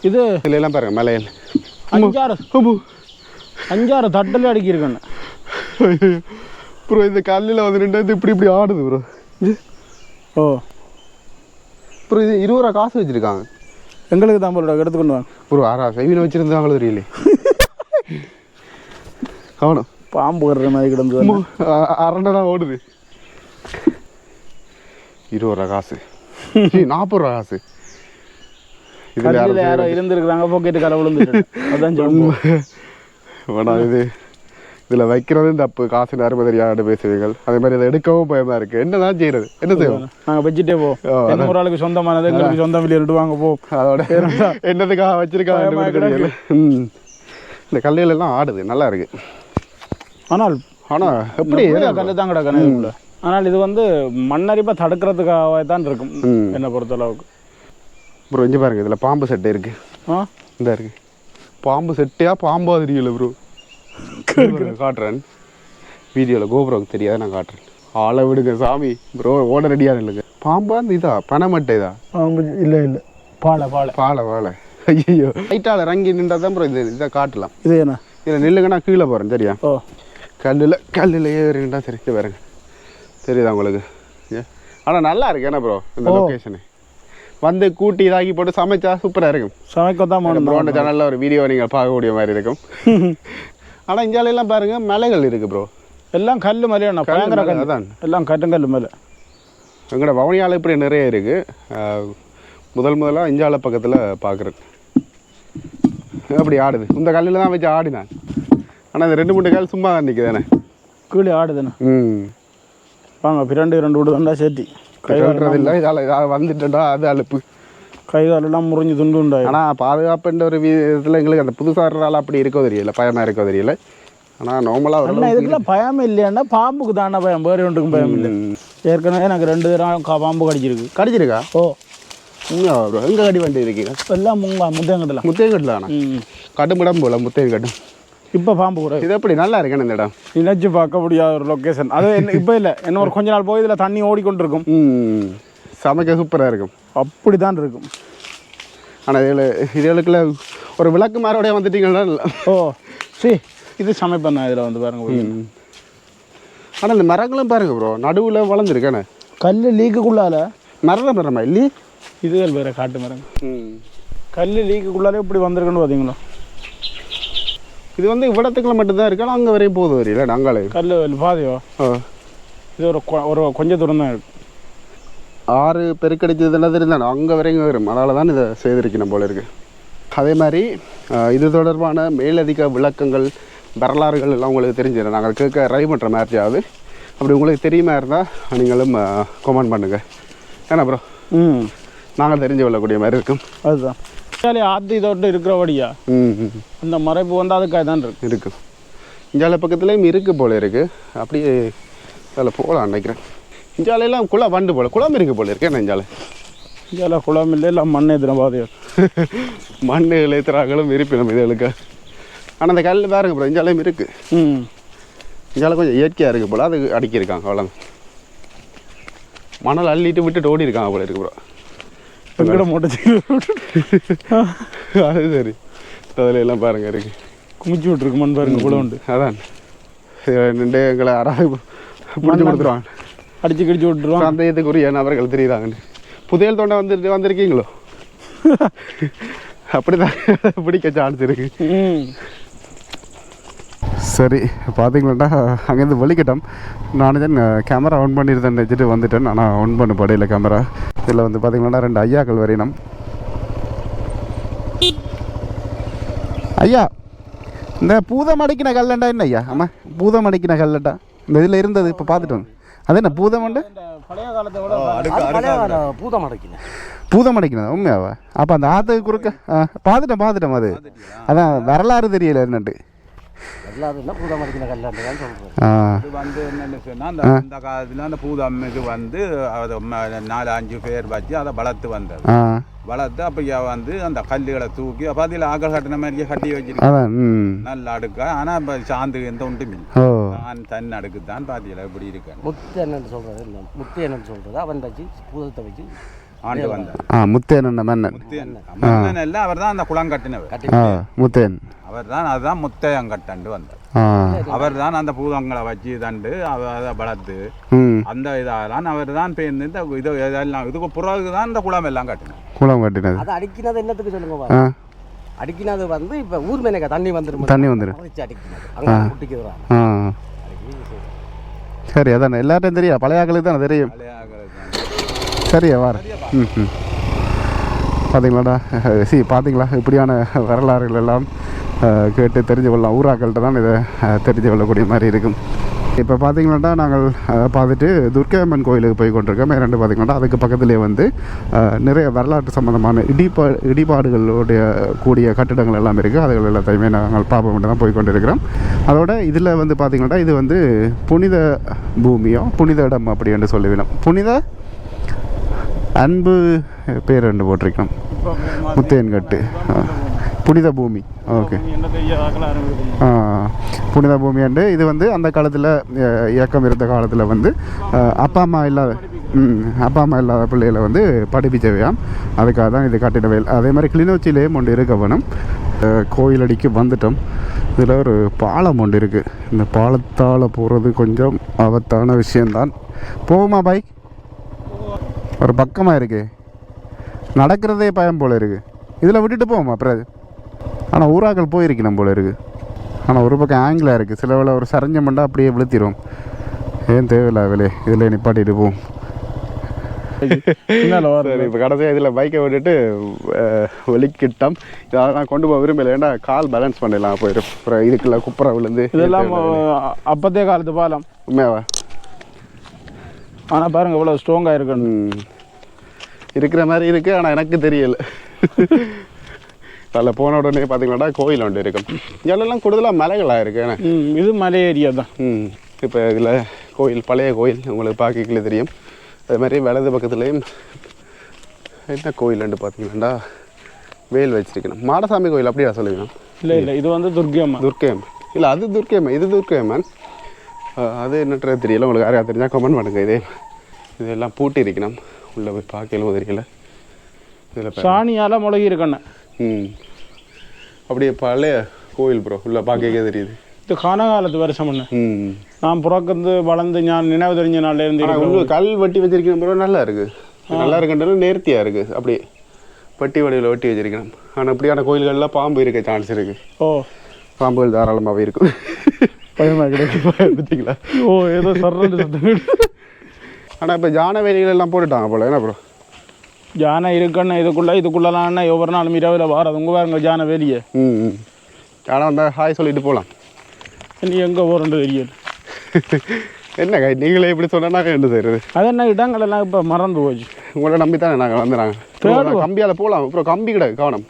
Speaker 1: இது
Speaker 2: இதில் எல்லாம் பாருங்க மலையில்
Speaker 1: 5-6 தட்டில் அடிக்கிருக்கேன்
Speaker 2: ப்ரோ. இந்த கல்லில் வந்து நின்று இப்படி ஆடுது ப்ரோ.
Speaker 1: ஓ
Speaker 2: ப்ரோ, இது 20 ரூபா காசு வச்சுருக்காங்க.
Speaker 1: எங்களுக்கு தான் போல எடுத்துக்கொண்டு வாங்க
Speaker 2: ப்ரோ. 6 செவியில் வச்சுருந்தாங்களோ தெரியல. கவனம்,
Speaker 1: பாம்பு வர்ற மாதிரி கிடந்து
Speaker 2: அரண்டை தான் ஓடுது. 20 ரூபா காசு, 40 ரூபா காசு.
Speaker 1: இதில் யாரோ இருந்துருக்குறாங்க, பாக்கெட்டு கரை விழுந்துட்டு. அதான்
Speaker 2: வேணாம், இதில் வைக்கிறதும் தப்பு. காசு நேரம் தெரியாத பேசுவீங்க. அதே மாதிரி அதை எடுக்கவும் பயமாக இருக்குது. என்னதான் செய்யறது? என்ன செய்வோம்? நாங்கள் வச்சுட்டே போவோம். ஒரு ஆளுக்கு சொந்தமானது எங்களுக்கு சொந்தம் வெளியே வாங்க போவோம். அதோட என்னதுக்காக வச்சிருக்காங்க. இந்த கல்லுகள் எல்லாம் ஆடுது, நல்லா இருக்கு. ஆனால் எப்படி கல்லு தான் கிடக்கணும். ஆனால் இது வந்து மண்ணரிப்பை தடுக்கிறதுக்காக தான் இருக்கும் என்னை பொறுத்தளவுக்கு. ப்ரோ இங்கே பாருங்க, இதில் பாம்பு செட்டை இருக்கு. இந்த இருக்கு பாம்பு செட்டையா பாம்பா தெரியல ப்ரோ. காட்டுறேன் வீடியோவில். கோபுரோக்கு தெரியாது, நான் காட்டுறேன். ஆளை விடுங்க சாமி. ப்ரோ ஓட ரெடியாக இல்லைங்க. பாம்பா இதா பனைமட்டை இதா? இல்லை பாலை. ஐயோ, லைட்டால் இறங்கி நின்றால் தான் ப்ரோ இதை காட்டலாம். இது என்ன? இதில் நில்லுங்க, நான் கீழே போகிறேன். சரியா? ஓ, கல்லுலையே இருங்கண்டா. சரி, இது பாருங்க, தெரியுதா உங்களுக்கு? ஆனால் நல்லா இருக்கு என்ன ப்ரோ இந்த லொக்கேஷனு. வந்து கூட்டி இதாக்கி போட்டு சமைச்சா சூப்பராக இருக்கும். சமைக்கத்தான் ப்ரோண்ட சேனலில் ஒரு வீடியோ நீங்கள் பார்க்கக்கூடிய மாதிரி இருக்கும். ஆனால் இந்தியாவிலாம் பாருங்கள் மலைகள் இருக்குது ப்ரோ. எல்லாம் கல் மலையான பயங்கர கல். அதான் எல்லாம் கட்டுங்கல் மலை. எங்களோட வவுனியாவில் இப்படி நிறைய இருக்குது. முதலாக இந்தியாவில் பக்கத்தில் பார்க்குறேன். அப்படி ஆடுது. இந்த கல்லில் தான் வச்சு ஆடினான். ஆனால் இந்த 2-3 கால் சும்மா தான் நிற்குதானே, கீழே ஆடுதுண்ணே. வாங்க பிறண்டு 2 விடுதாண்டா சேர்த்தி கைகாலதில்லை. இதால் வந்துட்டா அது அழுப்பு. கைகாலெல்லாம் முறிஞ்சு துண்டு உண்டாய். ஆனால் பாதுகாப்புன்ற ஒரு விதத்தில் எங்களுக்கு அந்த புதுசாக அப்படி இருக்கோ தெரியல, பயமாக இருக்கோ தெரியல. ஆனால் நார்மலாக இதுக்குலாம் பயமே இல்லையாண்டா. பாம்புக்கு தானே பயம், வேறு ஒன்றுக்கும் பயம் இல்லை. ஏற்கனவே எனக்கு 2 தடவை பாம்பு கடிச்சிருக்கா? ஓ, எங்கே கடி வண்டி இருக்கீங்க? எல்லாம் முத்தையங்கட்டில். முத்தையங்கட்டில் ஆனால் கட்டும் போல முத்தையங்கட்டும்.
Speaker 1: இப்போ பாம்பு கூட
Speaker 2: இது எப்படி நல்லா இருக்கேன்னு இந்த இடம்
Speaker 1: நினைச்சு பார்க்க முடியாத ஒரு லொக்கேஷன் அது இப்போ இல்லை இன்னும் ஒரு கொஞ்ச நாள் போய் இதில் தண்ணி ஓடிக்கொண்டிருக்கும்
Speaker 2: சமைக்க சூப்பராக இருக்கும்
Speaker 1: அப்படி தான் இருக்கும்.
Speaker 2: ஆனால் இதுகளுக்குள்ள ஒரு விளக்கு மாரோடைய வந்துட்டீங்கன்னா
Speaker 1: ஓ சரி இது சமைப்பேன் நான் இதில் வந்து பாருங்க.
Speaker 2: ஆனால் இந்த மரங்களும் பாருங்க ப்ரோ நடுவில் வளர்ந்துருக்கேண்ணே
Speaker 1: கல் லீக்குக்குள்ளால
Speaker 2: மரமா இல்லி
Speaker 1: இதுகள் வேறு காட்டு மரம் கல் லீக்குக்குள்ளாலே இப்படி வந்திருக்குன்னு பார்த்தீங்களா.
Speaker 2: இது வந்து இவ்வளத்துக்குள்ள மட்டும்தான் இருக்கு ஆனால் அங்கே வரையும் போகுது வரையில நாங்களே கல்
Speaker 1: பாதையோ இது ஒரு கொஞ்சம் தூரம் தான் இருக்கு.
Speaker 2: 6 பெருக்கடிச்சதுன்னா தெரிந்தானே அங்கே வரைக்கும் வரும். அதனால தான் இதை செய்திருக்கணும் போல இருக்குது. அதே மாதிரி இது தொடர்பான மேலதிக விளக்கங்கள் வரலாறுகள் எல்லாம் உங்களுக்கு தெரிஞ்சிடும். நாங்கள் கேட்க ட்ரை பண்ணுற மாதிரியாவது அப்படி உங்களுக்கு தெரியுமா இருந்தால் நீங்களும் கமெண்ட் பண்ணுங்கள். ஏன்னா ப்ரோ நாங்கள் தெரிஞ்சு கொள்ளக்கூடிய மாதிரி இருக்கும்.
Speaker 1: அதுதான் ஆற்று இதோட்டு இருக்கிறபடியா இந்த மறைப்பு வந்து அதுக்காக தான்
Speaker 2: இருக்கும். இஞ்சாலை பக்கத்துலேயும் இருக்குது போல இருக்குது. அப்படியே அதில் போகலாம் நினைக்கிறேன். இஞ்சாலையெல்லாம் குளம் வண்டு போல குளம் இருக்குது போல இருக்கு. என்ன இஞ்சாலை
Speaker 1: குளம் இல்லை எல்லாம் மண் ஏற்றுற பாதையோ
Speaker 2: மண் ஏற்றுறாங்களும் இருப்பினும் இதுகளுக்கு. ஆனால் அந்த கல் வேறுங்க ப்ரோ இஞ்சாலையும் இருக்குது. இஞ்சாலை கொஞ்சம் இயற்கையாக இருக்குது போல் அது அடிக்கிருக்காங்க அவ்வளோ மணல் அள்ளிட்டு விட்டுட்டு ஓடி இருக்காங்க போல இருக்கு ப்ரோ. அது சரி அதில் எல்லாம் பாருங்க இருக்குது
Speaker 1: குமிச்சு விட்டுருக்கு மண் பாருங்க கூட உண்டு.
Speaker 2: அதான் நின்று எங்களை யாராவது பிடிச்சி கொடுத்துருவாங்க
Speaker 1: அடிச்சு கிடிச்சு விட்டுருவாங்க.
Speaker 2: அந்த இதுக்குரிய நபர்கள் தெரியுறாங்கன்னு புதையல் தோண்ட வந்திருக்கீங்களோ அப்படிதான் பிடிக்க சான்ஸ் இருக்கு. சரி பார்த்தீங்களாண்டா அங்கேருந்து வலிக்கிட்டோம். நான் தான் கேமரா ஆன் பண்ணியிருந்தேன் நினச்சிட்டு வந்துட்டேன். ஆனால் ஆன் பண்ண படையில கேமரா. இதில் வந்து பார்த்தீங்கன்னா 2 ஐயாக்கள் வரையினம். ஐயா இந்த பூதம் அடிக்கின கல்லண்டா என்ன ஐயா? ஆமாம் பூதம் அடிக்கின கல்லண்டா இந்த இதில் இருந்தது இப்போ பார்த்துட்டு அது என்ன பூதம் உண்டு
Speaker 1: பழைய காலத்தை
Speaker 2: பூதம் அடிக்கணும் உண்மையாவா? அப்போ அந்த ஆற்றுக்கு குறுக்க பார்த்துட்டேன் அது அதான் வரலாறு தெரியல என்னட்டு
Speaker 1: வந்து என்னன்னு சொன்னால் அந்த காலத்தில் அந்த பூதம்மைக்கு வந்து 4-5 பேர் வச்சு அதை வளர்த்து வந்தது. வளர்த்து அப்போ வந்து அந்த கல்லுகளை தூக்கி அப்போ அதில் ஆக்கள் கட்டின மாதிரியே கட்டி வச்சிருக்கேன் நல்ல அடுக்கா. ஆனால் இப்போ சாந்து எந்த ஒன்றும் இல்லை தன் அடுக்கு தான் பார்த்தீங்களா இப்படி இருக்கேன்.
Speaker 5: முத்து என்னன்னு சொல்றது அவன் வச்சு பூதத்தை வச்சு
Speaker 1: ஆண்டு வந்தார்.
Speaker 2: முத்தேன் மன்னன்
Speaker 1: எல்லாம் அவர் தான் அந்த குளம் கட்டினவர்.
Speaker 2: முத்தேன் அவர்
Speaker 1: தான் அதுதான் முத்தையங்கட்டண்டு வந்தார். அவர் தான் அந்த பூதங்களை வச்சு தண்டு அதை வளர்த்து அந்த இதெல்லாம் அவர் தான் பேர்ந்து இந்த இது இதெல்லாம் இதுக்கு பிறகு தான் இந்த குளம் எல்லாம் கட்டினது.
Speaker 5: அது அடிக்கினது என்னத்துக்கு சொல்லுங்க. அடிக்கினது வந்து இப்போ ஊர் மேனக்க தண்ணி வந்துடும் அங்கே குட்டிக்கிறாங்க.
Speaker 2: சரி அதான் எல்லார்ட்டையும் தெரியும் பழைய ஆக்களுக்கு தானே தெரியும். சரியா வார பார்த்தீங்களாடா பார்த்தீங்களா இப்படியான வரலாறுகள் எல்லாம் கேட்டு தெரிஞ்சு கொள்ளலாம். ஊராக்கள்கிட்ட தான் இதை தெரிஞ்சு கொள்ளக்கூடிய மாதிரி இருக்கும். இப்போ பார்த்தீங்கன்னாட்டா நாங்கள் பார்த்துட்டு துர்க்கையம்மன் கோயிலுக்கு போய் கொண்டிருக்கோம். மேற்கொண்டு பார்த்தீங்கன்னா அதுக்கு பக்கத்துலேயே வந்து நிறைய வரலாற்று சம்மந்தமான இடிபாடுகளுடைய கூடிய கட்டிடங்கள் எல்லாம் இருக்குது. அதுகள் எல்லாத்தையுமே நாங்கள் பார்ப்போம் மட்டும் தான் போய் கொண்டிருக்கிறோம். அதோட இதில் வந்து பார்த்திங்கன்னா இது வந்து புனித பூமியோ புனித இடம் அப்படி என்று சொல்லிவிடும். புனித அன்பு பேர் ரெண்டு போட்டிருக்கோம். முத்தேன்கட்டு புனித பூமி. ஓகே புனித பூமி அண்டு இது வந்து அந்த காலத்தில் இயக்கம் இருந்த காலத்தில் வந்து அப்பா அம்மா இல்லாத பிள்ளைகளை வந்து படிப்பிச்சவையாம். அதுக்காக தான் இது கட்டிடவே. அதே மாதிரி கிளிநொச்சியிலேயும் ஒன்று இருக்க வேணும். கோயிலடிக்கு வந்துட்டோம். இதில் ஒரு பாலம் ஒன்று இருக்குது. இந்த பாலத்தால் போகிறது கொஞ்சம் ஆபத்தான விஷயந்தான். போகுமா பாய்? ஒரு பக்கமாக இருக்குது, நடக்கிறதே பயம் போல் இருக்குது. இதில் விட்டுட்டு போவோமா அப்புறம்? ஆனால் ஊராக்கள் போயிருக்கணும் போல இருக்குது. ஆனால் ஒரு பக்கம் ஆங்கிளாக இருக்குது. சில வேளை ஒரு சரஞ்சம் பண்ணால் அப்படியே விழுத்திடும். ஏன் தேவையில்ல வேலை இதில் நிப்பாட்டிட்டு போவோம். சரி இப்போ கடைசியாக இதில் பைக்கை விட்டுட்டு ஒலிக்கிட்டோம். இதை நான் கொண்டு போக விரும்பலை. ஏன்னா கால் பேலன்ஸ் பண்ணிடலாம் போயிடும். அப்புறம் இதுக்குள்ள குப்புற விழுந்து
Speaker 1: இதெல்லாம் அப்போதைய காலத்து பாலம்
Speaker 2: உண்மையாவா?
Speaker 1: ஆனால் பாருங்கள் இவ்வளோ ஸ்ட்ராங்காக இருக்கணும்
Speaker 2: இருக்கிற மாதிரி இருக்குது. ஆனால் எனக்கு தெரியலை. அதில் போன உடனே பார்த்தீங்கன்னா கோயில் ஒன்று இருக்கும். இதெல்லாம் கூடுதலாக மலைகளாக இருக்கு. ஏன்னா
Speaker 1: இது மலை ஏரியா தான்.
Speaker 2: இப்போ இதில் கோயில் பழைய கோயில் உங்களுக்கு பார்க்கல தெரியும். அது மாதிரி வலது பக்கத்துலேயும் என்ன கோயில்ண்டு பார்த்தீங்கன்னா வேல் வச்சிருக்கணும். மாடசாமி கோயில் அப்படியா சொல்லுவீங்க?
Speaker 1: இல்லை இது வந்து துர்க்கையம்மா.
Speaker 2: இல்லை அது துர்க்கையம்மன், இது துர்க்கையம்மன். அது என்னன்றது தெரியல. உங்களுக்கு யாரையா தெரிஞ்சால் கமெண்ட் பண்ணுங்க. இதெல்லாம் பூட்டி இருக்கணும், உள்ளே போய் பார்க்கலும் தெரியல. இதில்
Speaker 1: சாணியால் முளகி இருக்கண்ணே.
Speaker 2: அப்படியே பழைய கோயில் ப்ரோ, உள்ளே பார்க்க தெரியுது.
Speaker 1: இது காலகாலத்து வருஷம் ஒன்று. நான் பிறக்கிறது வளர்ந்து நான் நினைவு தெரிஞ்ச நாள்ல இருந்து
Speaker 2: கல் வெட்டி வச்சிருக்கேன் ப்ரோ. நல்லா இருக்குது, நல்லா இருக்குன்றது நேர்த்தியாக இருக்குது. அப்படியே பட்டி வடிவில் வெட்டி வச்சிருக்கணும். ஆனால் இப்படியான கோயில்கள்லாம் பாம்பு இருக்க சான்ஸ் இருக்குது.
Speaker 1: ஓ,
Speaker 2: பாம்புகள் தாராளமாகவே இருக்கும். பயமாக கிடைக்குங்களா?
Speaker 1: ஓ, ஏதோ சர்றது.
Speaker 2: ஆனால் இப்போ ஜான வேலிகள் எல்லாம் போட்டுட்டாங்க போல. என்ன ப்ரோ?
Speaker 1: ஜானை இருக்குன்னு இதுக்குள்ளலாம் ஒவ்வொரு நாளும் இரவில் வாரது. உங்கள் பாருங்க ஜானை வேலியை.
Speaker 2: ஆனால் வந்தால் ஹாய் சொல்லிட்டு போகலாம்.
Speaker 1: நீ எங்கே போகிறோன்னு தெரியல.
Speaker 2: என்னங்க நீங்களே இப்படி சொன்னா என்ன செய்யுது?
Speaker 1: அது என்ன இடங்களெல்லாம் இப்போ மறந்து போச்சு.
Speaker 2: உங்களை நம்பி தானே நாங்கள் வந்துடுறாங்க. கம்பியால் போகலாம். அப்புறம் கம்பி கிடையாது, கவனம்.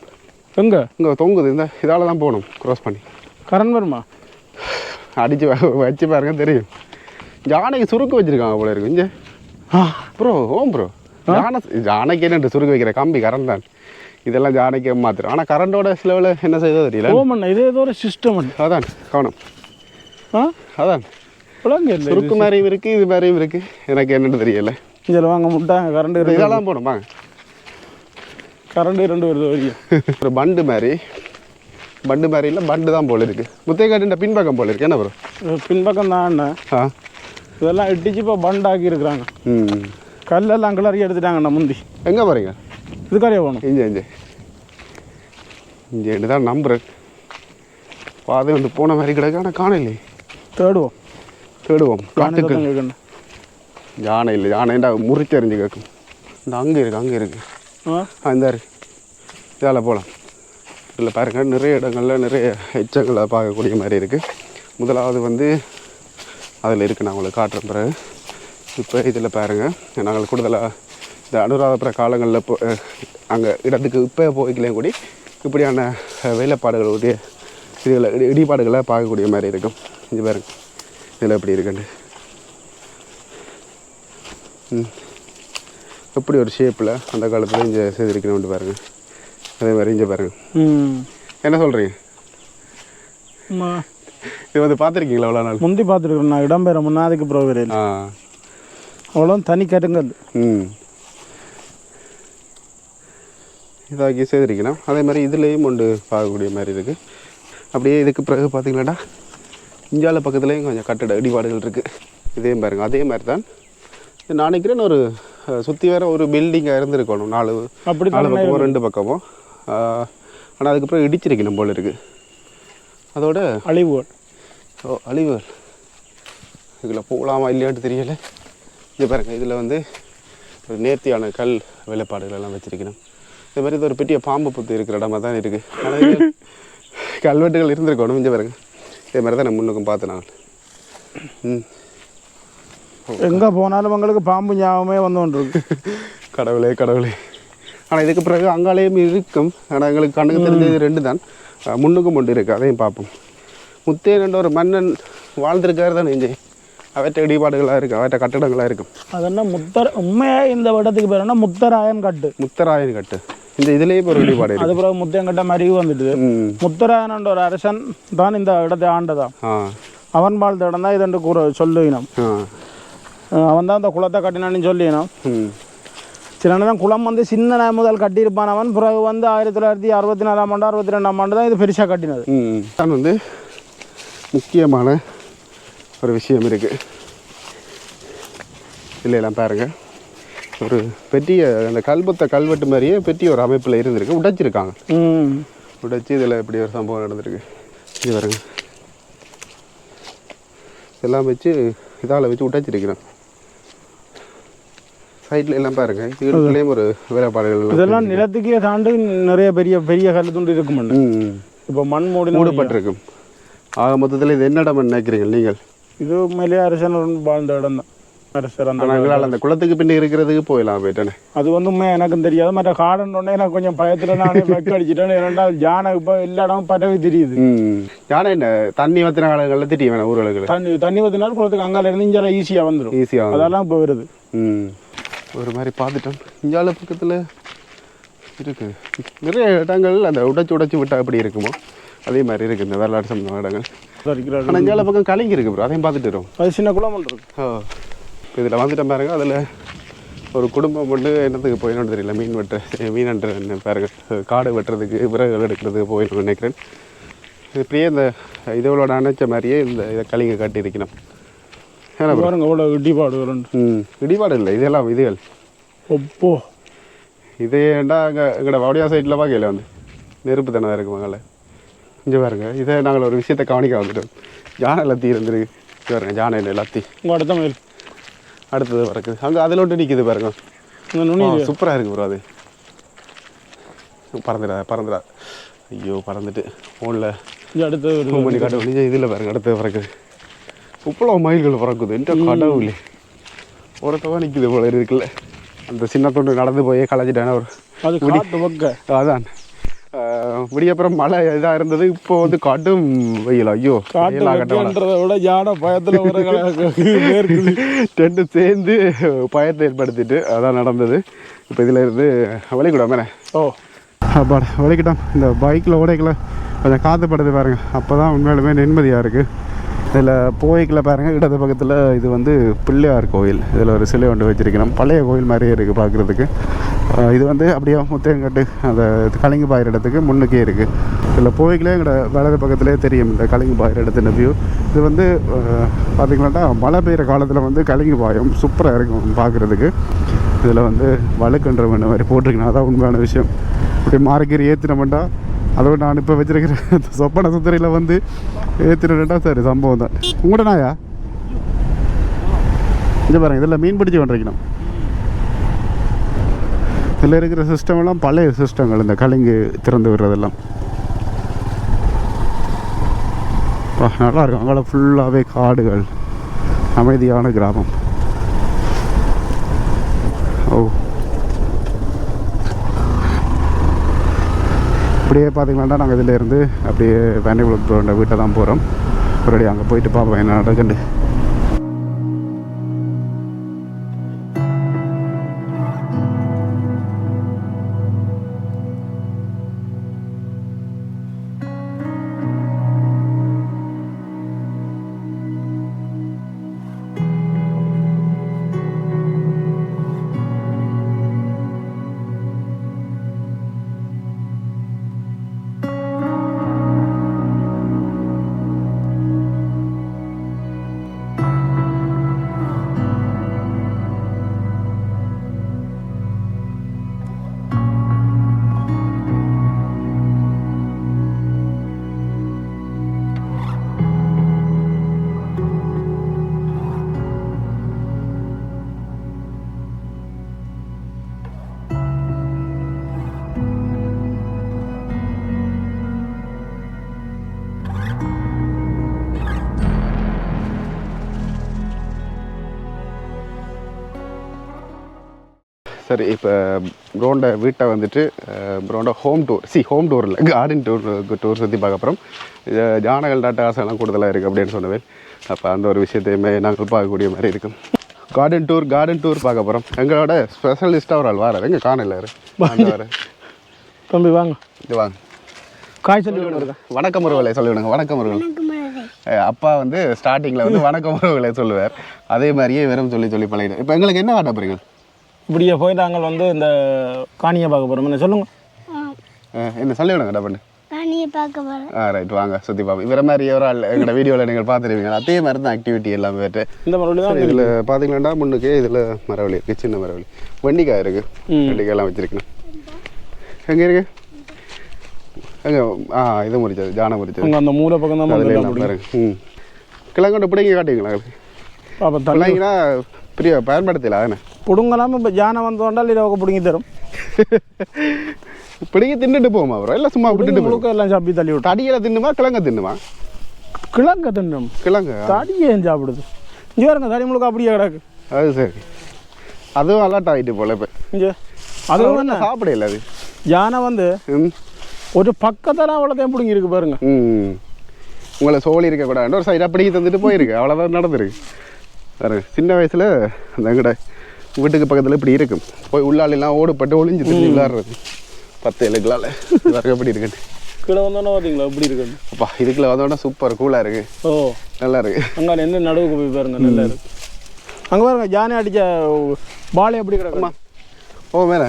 Speaker 1: எங்கே
Speaker 2: இங்கே தொங்குது. இந்த இதால் தான் போகணும், க்ராஸ் பண்ணி.
Speaker 1: கரண்ட் வருமா?
Speaker 2: அடித்து வச்சு பாருங்க தெரியும். ஜானைக்கு சுருக்கு வச்சுருக்காங்க போல இருக்கு இங்கே. ப்ரோ ஓம் ப்ரோ, ஜானைக்கு என்ன சுருக்கு வைக்கிற கம்பி கரண்ட் தான். இதெல்லாம் ஜானைக்கு மாத்திரம். ஆனால் கரண்டோட சிலவில் என்ன செய்தோ தெரியல.
Speaker 1: ஓமண்ணா இது ஏதோ ஒரு சிஸ்டம்.
Speaker 2: அதான் கவனம். அதான்
Speaker 1: சுருக்கு
Speaker 2: மாதிரியும் இருக்குது, இது மாதிரியும் இருக்குது. எனக்கு என்னென்னு தெரியல.
Speaker 1: இதில் வாங்க முட்டாங்க கரண்ட்
Speaker 2: இதெல்லாம் போடும் வாங்க.
Speaker 1: கரண்ட் 2 வருது வரையும்.
Speaker 2: ஒரு பண்டு மாதிரி இல்லை, பண்டு தான் போல இருக்குது. முத்தைக்காட்டு பின்பக்கம் போல இருக்கு. என்ன ப்ரோ?
Speaker 1: பின்பக்கம் தான் அண்ணா. இதெல்லாம் இடிச்சு இப்போ பண்டாக்கி இருக்கிறாங்க. கல்லெல்லாம் கிளறி எடுத்துட்டாங்கண்ணா முந்தி.
Speaker 2: எங்கே போகிறீங்க?
Speaker 1: இதுக்காரியா போகணும்.
Speaker 2: இங்கே தான் நம்புறேன். பாதை வந்து போன மாதிரி கிடக்கு. ஆனால் காணலையே. தேடுவோம். காட்டுக்கு யானை இல்லை, யானைண்டா முறிச்சறிஞ்சு கேட்கும். இந்த அங்கே இருக்குது. இந்த இதால் போகலாம். இதில் பாருங்க நிறைய இடங்களில் நிறைய எச்சங்களை பார்க்கக்கூடிய மாதிரி இருக்குது. முதலாவது வந்து அதில் இருக்குது, நான் உங்களுக்கு காட்டுறேன் பிறகு. இப்போ இதில் பாருங்கள், நாங்கள் கூடுதலாக இந்த அனுராதபுர காலங்களில் அங்கே இடத்துக்கு இப்போ போய்க்கலையும் கூடி இப்படியான வேலைப்பாடுகளுடைய இதில் இடிபாடுகளை பார்க்கக்கூடிய மாதிரி இருக்கும். இங்கே பாருங்க இதில் எப்படி இருக்குன்னு. எப்படி ஒரு ஷேப்பில் அந்த காலத்தில் இங்கே செய்திருக்கணும்னு பாருங்கள். அதே மாதிரி இங்கே பாருங்கள். என்ன சொல்கிறீங்க? இது வந்து பார்த்துருக்கீங்களா? அவ்வளோ நாள்
Speaker 1: முந்தி பார்த்துருக்குறேன் நான். இடம்பெற முன்னாதுக்கு ப்ரோவரையில் அவ்வளோ தனி கட்டுங்கள்.
Speaker 2: இதாக்கி செய்திருக்கணும். அதே மாதிரி இதுலேயும் ஒன்று பார்க்கக்கூடிய மாதிரி இருக்குது. அப்படியே இதுக்கு பிறகு பார்த்தீங்களாடா இஞ்சால பக்கத்துலேயும் கொஞ்சம் கட்டட இடிபாடுகள் இருக்குது. இதையும் பாருங்கள். அதே மாதிரி தான் நான் நினைக்கிறேன். ஒரு சுற்றி வேற ஒரு பில்டிங்காக இருந்திருக்கணும். 4 பக்கமும் 2 பக்கமும். ஆனால் அதுக்கப்புறம் இடிச்சிருக்கணும் போல் இருக்குது. அதோட
Speaker 1: அழிவுகள்.
Speaker 2: அழிவுகள் இதில் போகலாமா இல்லையான்னு தெரியலை. இங்கே பாருங்கள், இதில் வந்து ஒரு நேர்த்தியான கல் வேலைப்பாடுகள் எல்லாம் வச்சுருக்கணும். இதே மாதிரி இது ஒரு பெரிய பாம்பு புத்து இருக்கிற இடமா தான் இருக்குது. ஆனால் கல்வெட்டுகள் இருந்திருக்கணும். இங்கே பாருங்கள், இதே மாதிரி தான் நான் முன்னுக்கும் பார்த்து நாங்கள்
Speaker 1: எங்கே போனாலும் உங்களுக்கு பாம்பு ஞாபகமே வந்து கொண்டிருக்கு.
Speaker 2: கடவுளே. ஆனால் இதுக்கு பிறகு அங்காலேயும் இருக்கும். ஆனால் எங்களுக்கு கண்ணுக்கு தெரிஞ்சது 2 தான். முன்னுக்கும் ஒன்று இருக்குது, அதையும் பார்ப்போம். முத்தேன் என்ற ஒரு மன்னன் வாழ்ந்திருக்காரு தான். இங்கே அவற்ற இடிபாடுகளாக இருக்குது, அவற்ற கட்டடங்களாக இருக்கும்.
Speaker 1: அதெல்லாம் உண்மையாக இந்த இடத்துக்கு பேர் என்ன? முத்தராயன் கட்டு. இந்த இதுலேயே இப்போ ஒரு இடிபாடு. அது பிறகு முத்தையங்கட்ட மறிவு வந்துட்டு முத்தராயன் என்ற ஒரு அரசன் தான் இந்த இடத்தை ஆண்டதான். அவன் வாழ்ந்த இடம் தான் இதென்று சொல்லுவினோம். அவன் தான் இந்த குளத்தை கட்டினான்னு சொல்லினோம். சில நேரம் குளம் வந்து சின்ன முதல் கட்டியிருப்பான் அவன். பிறகு வந்து 1964ஆம் ஆண்டு 62ஆம் ஆண்டு தான் இது பெருசாக கட்டினது.
Speaker 2: தான் வந்து முக்கியமான ஒரு விஷயம் இருக்குது. இல்லையெல்லாம் பாருங்கள், ஒரு பெரிய அந்த கல்வெட்டு மாதிரியே பெரிய ஒரு அமைப்பில் இருந்திருக்கு. உடைச்சிருக்காங்க. உடைச்சி இதில் இப்படி ஒரு சம்பவம் நடந்திருக்கு. இது பாருங்க, இதெல்லாம் வச்சு இதால் வச்சு உடைச்சிருக்கிறோம். சைட்ல எல்லாம் பாருங்க, இதுலேயும் ஒரு வேலைப்பாடுகள். இதெல்லாம்
Speaker 1: நிலத்துக்கே தாண்டி நிறைய பெரிய பெரிய கல் துண்டு இருக்கும். இப்போ மண்
Speaker 2: மூடப்பட்டிருக்கும். ஆக மொத்தத்தில் இது என்ன இடம் நினைக்கிறீங்க நீங்கள்?
Speaker 1: இது மேலே அரசன் வாழ்ந்த இடம் தான். அரசர்
Speaker 2: அந்த குளத்துக்கு பின்னே இருக்கிறதுக்கு போயிடலாம் போயிட்டேனே.
Speaker 1: அது வந்து உண்மையாக எனக்கும் தெரியாது. மற்ற காடுன்னொடனே எனக்கு கொஞ்சம் பயத்தில் நானே வெக்க அடிச்சுட்டேன். இரண்டாவது யானை இப்போ எல்லா இடமும் பரவி தெரியுது.
Speaker 2: யானை என்ன தண்ணி வத்தின காலங்களில் திட்டி வேணாம் ஊர்களுக்கு.
Speaker 1: தண்ணி வத்தினாலும் குளத்துக்கு அங்கால இருந்து இஞ்சால ஈஸியாக வந்துடும்.
Speaker 2: ஈஸியாக
Speaker 1: அதெல்லாம் இப்போ வருது.
Speaker 2: ஒரு மாதிரி பார்த்துட்டோம். இஞ்சால பக்கத்தில் இருக்குது நிறைய இடங்கள் அந்த உடைச்சி விட்டா எப்படி இருக்குமோ அதே மாதிரி இருக்குது இந்த வரலாற்று சம்பந்தமான இடங்கள். ஆனால் இங்கே பக்கம் கலிங்க இருக்குது ப்ரோ, அதையும் பார்த்துட்டு வரும்.
Speaker 1: அது சின்ன குளம் இருக்கு.
Speaker 2: இப்போ இதில் வந்துட்டேன் பாருங்க. அதில் ஒரு குடும்பம் கொண்டு என்னத்துக்கு போயிடணும்னு தெரியல, மீன் பாருங்க காடு வெட்டுறதுக்கு விறகுகள் எடுக்கிறதுக்கு போயிடணும்னு நினைக்கிறேன். இப்படியே இந்த இதோட அணைச்ச மாதிரியே இந்த இதை கலிங்க காட்டி இருக்கணும். ஏன்னா
Speaker 1: பாருங்க அவ்வளோ இடிபாடு.
Speaker 2: இடிபாடு இல்லை, இதெல்லாம் இதுகள்.
Speaker 1: ஒப்போ
Speaker 2: இதே ஏண்டா அங்கே எங்களோட வவுடியா சைட்டில் பார்க்கல வந்து நெருப்பு தானே இருக்கு மகள. இங்கே பாருங்க, இதை நாங்கள் ஒரு விஷயத்தை கவனிக்க வந்துட்டோம். யானை எல்லாத்தையும் இருந்துருக்கு. இங்கே பாருங்க ஜானை எல்லாத்தையும்
Speaker 1: உங்கள் அடுத்த மயில்
Speaker 2: அடுத்தது பறக்குது. அங்கே அதில் ஒன்று நிற்கிது பாருங்க. சூப்பராக இருக்குது ப்ரோ. அது பறந்துடா. ஐயோ பறந்துட்டு ஃபோனில் அடுத்தது பண்ணி காட்ட முடிஞ்சு. இதில் பாருங்க அடுத்தது பறக்குது. இவ்வளோ மயில்கள் பறக்குது. என்ற கடவுளே ஒருத்தவா நிற்கிது போல இருக்குல்ல. அந்த சின்ன தொண்டு நடந்து போய் களைச்சிட்டான ஒரு அதான் விடியப்புறம் மழை இதாக இருந்தது. இப்போ வந்து கடும் வெயில். ஐயோ
Speaker 1: விட யானை பயத்தில்
Speaker 2: ரெண்டு சேர்ந்து பயத்தை ஏற்படுத்திட்டு அதான் நடந்தது. இப்போ இதில் இருந்து வலிக்கிட்டோம் மேலே. அப்பாடா வலிக்கிட்டோம். இந்த பைக்கில் ஓடைக்கில் கொஞ்சம் காற்றுப்படுது பாருங்கள். அப்போ தான் உண்மையிலுமே நிம்மதியாக இருக்குது. இதில் போய்க்கில் பாருங்கள் இடது பக்கத்தில் இது வந்து பிள்ளையார் கோயில். இதில் ஒரு சிலை ஒன்று வச்சுருக்கணும். பழைய கோயில் மாதிரியே இருக்குது பார்க்குறதுக்கு. இது வந்து அப்படியே முத்தையங்கட்டு அந்த கலிங்கு பாயிற இடத்துக்கு முன்னுக்கே இருக்குது. இதில் போய்க்கிலே எங்களோட வலது பக்கத்துலேயே தெரியும் இந்த கலிங்கு பாயிற இடத்தின வியூ. இது வந்து பார்த்திங்கன்னா மழை பெய்கிற காலத்தில் வந்து கலிங்கு பாயம் சூப்பராக இருக்கும் பார்க்குறதுக்கு. இதில் வந்து வழுக்குன்ற மாதிரி போட்டிருக்கணும். அதான் உண்மையான விஷயம். இப்படி மாறிக்கீரி ஏற்றினோம்டா அதோட நான் இப்போ வச்சிருக்கிற சொப்பன சுத்தரையில் வந்து ஏற்றினா சரி சம்பவம் தான். உங்களோட நாயா இங்கே பாருங்கள். இதில் மீன் பிடிச்சி கொண்டிருக்கணும். இதில் இருக்கிற சிஸ்டமெல்லாம் பழைய சிஸ்டங்கள். இந்த கலிங்கு திறந்து விடுறதெல்லாம் நல்லா இருக்கும். அங்கே ஃபுல்லாகவே காடுகள், அமைதியான கிராமம். ஓ அப்படியே பார்த்திங்கன்னா நாங்கள் இதில் இருந்து அப்படியே வேண்டிகுளத்தோட வீட்டை தான் போகிறோம். ஒருபடி அங்கே போயிட்டு பார்ப்போம் என்ன நடக்குது. சரி, இப்போ ப்ரோண்ட வீட்டை வந்துட்டு ப்ரோண்ட ஹோம் டூர் இல்லை கார்டன் டூர் சுற்றி பார்க்க அப்புறம் ஜானகள் டாட்டாசெல்லாம் கூடுதலாக இருக்குது அப்படின்னு சொன்னவேன். அப்போ அந்த ஒரு விஷயத்தையுமே நாங்கள் பார்க்கக்கூடிய மாதிரி இருக்கும். கார்டன் டூர் பார்க்க போகிறோம். எங்களோட ஸ்பெஷலிஸ்ட்டாக ஒரு ஆள் வாரார். எங்கே காணல வர
Speaker 1: தம்பி வாங்க.
Speaker 2: இது வாங்க.
Speaker 1: காய் சொல்லி
Speaker 2: வணக்கம் உறவுகளை சொல்லிவிடுங்க. வணக்கம் உறவுகள். அப்பா வந்து ஸ்டார்டிங்கில் வந்து வணக்கம் உறவுகளை சொல்லுவார். அதே மாதிரியே வெறும் சொல்லி பழகிடும். இப்போ எங்களுக்கு என்ன காட்ட போகிறீங்க?
Speaker 1: இப்படியே போய் நாங்கள் வந்து இந்த காணியை பார்க்க போகிறோம். என்ன சொல்லுங்கள்.
Speaker 2: என்ன சொல்லிவிடுங்க டப்பண்ணு.
Speaker 4: காணியை பார்க்க போகிறேன்.
Speaker 2: ரைட் வாங்க சுற்றி பார்ப்போம். இவரை மாதிரி ஒரு ஆள் எங்களோட வீடியோவில் நீங்கள் பார்த்துருவீங்க. அதே மாதிரி தான் ஆக்டிவிட்டி எல்லாமே போய்ட்டு
Speaker 1: இந்த மரவழி தான்.
Speaker 2: இதில் பார்த்தீங்கன்னா முன்னுக்கு இதில் மரவழி இருக்குது, சின்ன மரவழி. வெண்டிக்காய் இருக்குது, வெண்டிக்காயெல்லாம் வச்சுருக்கணும். எங்கே இருக்கு? எங்கே? இது முறிச்சது, ஜானை முறிச்சது.
Speaker 1: அந்த மூளை பக்கம் தான்
Speaker 2: அதில் எல்லாம் பாருங்க. கிழங்கொண்டு பிடிங்க காட்டிங்களா? பிள்ளைங்கன்னா பெரிய பயன்படுத்தல. அதுன்னு
Speaker 1: பிடுங்கலாம். இப்போ ஜானை வந்தோண்டால் இதை பிடுங்கி தரும்.
Speaker 2: பிடிங்கி தின்னுட்டு போமா ப்ரோ? இல்லை சும்மா விட்டுட்டு
Speaker 1: முழுக்க எல்லாம் சாப்பி தள்ளி விட்டு.
Speaker 2: தடியில் தின்னுமா கிழங்க தின்னுமா?
Speaker 1: கிழங்க தின்னும்.
Speaker 2: கிழங்கு
Speaker 1: தடியே சாப்பிடுது. இங்கே வருங்க, தடி முழுக்க அப்படியே கிடக்கு.
Speaker 2: அது சரி, அதுவும் அலர்ட் ஆகிட்டு போல. இப்போ
Speaker 1: இங்கே அதுவும் என்ன
Speaker 2: சாப்பிடல. அது
Speaker 1: யானை வந்து ஒரு பக்கத்தில் அவ்வளோத்தையும் பிடிங்கி இருக்கு பாருங்க.
Speaker 2: உங்களை சோழி இருக்கக்கூடாது ஒரு சைடாக பிடிங்கி தந்துட்டு போயிருக்கு. அவ்வளோதான் நடந்துருக்கு பாருங்க. சின்ன வயசில் அந்த எங்கட வீட்டுக்கு பக்கத்தில் இப்படி இருக்கும். போய் உள்ளாலெல்லாம் ஓடுபட்டு ஒளிஞ்சு திரும்பி விளையாடுறது 10 கிளால் பாருங்க எப்படி இருக்குன்னு.
Speaker 1: கீழே வந்தோன்னா பார்த்தீங்களா எப்படி இருக்கு?
Speaker 2: அப்பா இதுக்குள்ள வந்தோடனே சூப்பர் கூலாக இருக்குது.
Speaker 1: ஓ
Speaker 2: நல்லா இருக்கு.
Speaker 1: அங்கே என்ன நடுவுக்கு போய் பாருங்க, நல்லா இருக்கு. அங்கே பாருங்க ஜானி அடித்த பால் எப்படி கிடக்குமா?
Speaker 2: ஓ மேலே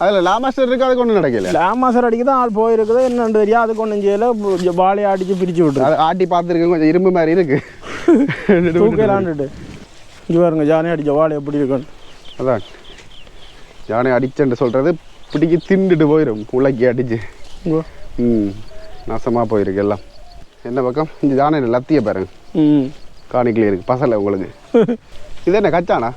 Speaker 2: அதில் லாமாஸ்டர் இருக்குது, அதுக்கு ஒன்றும் நடக்கல.
Speaker 1: லாமாஸ்டர் அடிக்க தான் ஆள் போயிருக்குது, என்னன்னு தெரியாது. அதுக்கு ஒன்றும் செய்யலை, பாலையை அடித்து பிரித்து விட்டு
Speaker 2: அதை ஆட்டி பார்த்துருக்கேன். கொஞ்சம் இரும்பு மாதிரி இருக்குது.
Speaker 1: தூக்கலான்ட்டு இங்கே பாருங்க ஜானி அடித்த பால் எப்படி இருக்குன்னு.
Speaker 2: அதான் யானை அடிச்சேன்னு சொல்கிறது பிடிக்கி திண்டுட்டு போயிடும் உலக்கி அடிச்சு. நாசமாக போயிருக்கு எல்லாம். என்ன பக்கம் இந்த யானை லத்திய பாருங்க, காணிக்கிலே இருக்குது பசலை உங்களுக்கு. இது என்ன கச்சானா?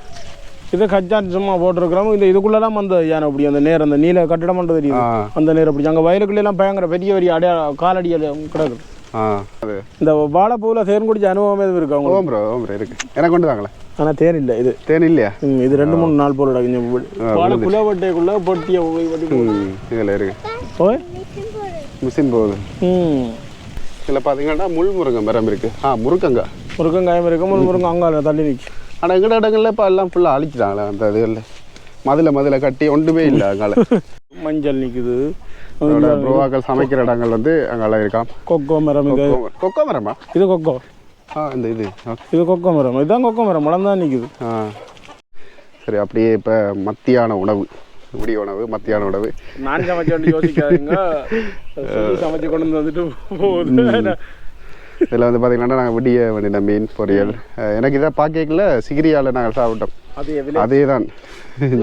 Speaker 1: இது கச்சான் சும்மா போட்டிருக்கிறோம். இந்த இதுக்குள்ளெல்லாம் அந்த யானை அப்படி அந்த நேரம் அந்த நீல கட்டிடம் மட்டும் தெரியும். அந்த நேரம் அப்படி அங்கே வயலுக்குள்ளெல்லாம் பயங்கர பெரிய பெரிய காலடியில் கிடக்குது.
Speaker 2: அது
Speaker 1: இந்த வாழைப்பூவில் தேன் குடிச்ச அனுபவம் எதுவும் இருக்கு அவங்க?
Speaker 2: ஓம் ப்ரோ இருக்கு. எனக்கு கொண்டு வாங்களே.
Speaker 1: ஆனால் தேன் இல்லை, இது
Speaker 2: தேன் இல்லையா?
Speaker 1: இது 2-3 நாள் போல வாழை குலவட்டைக்குள்ளே பொட்டிய
Speaker 2: இதில் இருக்கு.
Speaker 1: ஓய்
Speaker 2: மிஷின் போகுது. இதில் பார்த்தீங்கன்னா முள் முருங்கை மரம் இருக்குது. முருங்கங்காயம்
Speaker 1: இருக்குது. முருங்கை அங்கே தள்ளி நிற்கி.
Speaker 2: ஆனால் எங்கட இடங்கள்ல இப்போ எல்லாம் ஃபுல்லாக அழிச்சிட்டாங்களே அந்த இதுகளில் மதில கட்டி ஒன்றுமே இல்லை. அங்கால
Speaker 1: மஞ்சள் நிற்குது.
Speaker 2: ப்ரோவாக்கள் சமைக்கிற இடங்கள் வந்து அங்கெல்லாம் இருக்காம்.
Speaker 1: கொக்கோ மரம்.
Speaker 2: கொக்கோ மரமா?
Speaker 1: இது கொக்கோ.
Speaker 2: இந்த
Speaker 1: இது கொக்கோ மரம். இதுதான் கொக்கோ மரம், மரம் தான் நிற்குது.
Speaker 2: சரி, அப்படியே இப்போ மத்தியான உணவு, விடிய உணவு, மத்தியான உணவு.
Speaker 1: நான் சமைச்சு யோசிக்காதீங்க, சமைச்சு கொண்டு வந்துட்டு போகுது.
Speaker 2: இதில் வந்து பார்த்தீங்கன்னா நாங்கள் விடிய வேண்டிய மீன் பொரியல். எனக்கு இதை பார்க்கல சிகிரியால் நாங்கள் சாப்பிட்டோம். அதே தான்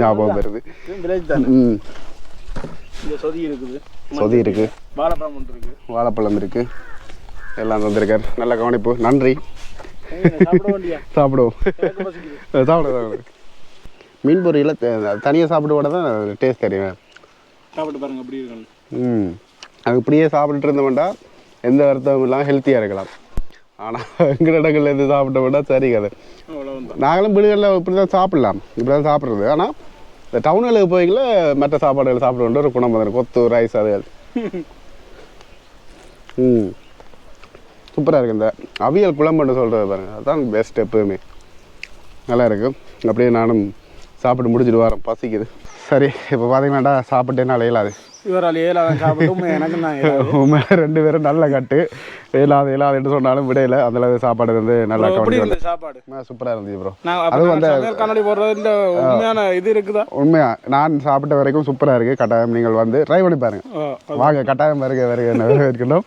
Speaker 2: ஞாபகம் வருது. சொதி இருக்குது, வாழைப்பழம் இருக்குது, எல்லாம் தந்திருக்கார். நல்ல கவனிப்பு, நன்றி. சாப்பிடுவோம். சாப்பிடுவோம். மீன் பொரியல தனியாக சாப்பிடுவோட தான் டேஸ்ட் தெரியும்.
Speaker 1: சாப்பிட்டு பாருங்க எப்படி இருக்கு.
Speaker 2: அது இப்படியே சாப்பிட்டுட்டு இருந்தோம்டா எந்த வருத்தமும் இல்லாமல் ஹெல்த்தியாக இருக்கலாம். ஆனால் எங்கள் இடங்கள்ல இருந்து சாப்பிட்ட விட சரி கதை. நாங்களும் வீடுகளில் இப்படி தான் சாப்பிடலாம், இப்படி தான் சாப்பிட்றது. ஆனால் இந்த டவுனுகளுக்கு போய்கள மற்ற சாப்பாடுகள் சாப்பிட வேண்டிய ஒரு குணம் வந்துடும். கொத்து ரைஸ் அதுகள் சூப்பராக இருக்குது. இந்த அவியல் குழம்புன்னு சொல்கிறது பாருங்கள், அதுதான் பெஸ்ட். எப்போவுமே நல்லா இருக்கும். அப்படியே நானும் சாப்பிட்டு முடிச்சுட்டு வரேன், பசிக்குது. சரி, இப்போ பார்த்தீங்கன்னாடா சாப்பிட்டேனால இயலாது.
Speaker 1: இவரால் ஏழாவது சாப்பிட்டு எனக்கு தான்
Speaker 2: உண்மையில 2 பேரும் நல்ல கட்டு. ஏழாதுன்னு சொன்னாலும் விடையில அந்த சாப்பாடு வந்து நல்லா கவனிச்சு
Speaker 1: சாப்பாடு
Speaker 2: சூப்பராக இருந்துச்சு ப்ரோ.
Speaker 1: அதுவும் அந்த கண்ணாடி போடுறது உண்மையான இது இருக்குதா?
Speaker 2: உண்மையா நான் சாப்பிட்ட வரைக்கும் சூப்பராக இருக்குது. கட்டாயம் நீங்கள் வந்து ட்ரை பண்ணி பாருங்க. வாங்க, கட்டாயம் வருக இருக்கணும்.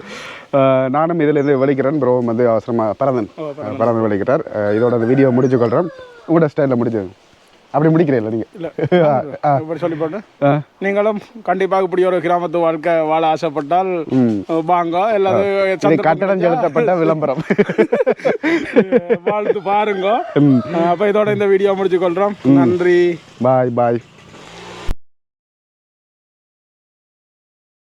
Speaker 2: நானும் இதில் இருந்து வெளிக்கிறேன். ப்ரோ வந்து அவசரமாக பறந்து வெளிக்கிறார். இதோட அந்த வீடியோ முடிச்சு கொள்கிறேன். உங்களோட ஸ்டைலில் முடிச்சு அப்படி முடிக்கிறீங்களா நீங்கள்?
Speaker 1: சொல்லி போட்டு நீங்களும் கண்டிப்பாக இப்படி ஒரு கிராமத்து வாழ்க்கை வாழ ஆசைப்பட்டால் வாங்க. எல்லாரும்
Speaker 2: கட்டணம் செலுத்தப்பட்ட விளம்பரம்
Speaker 1: வாழ்த்து பாருங்க. அப்போ இதோட இந்த வீடியோ முடிச்சு கொள்கிறோம். நன்றி.
Speaker 2: பாய்.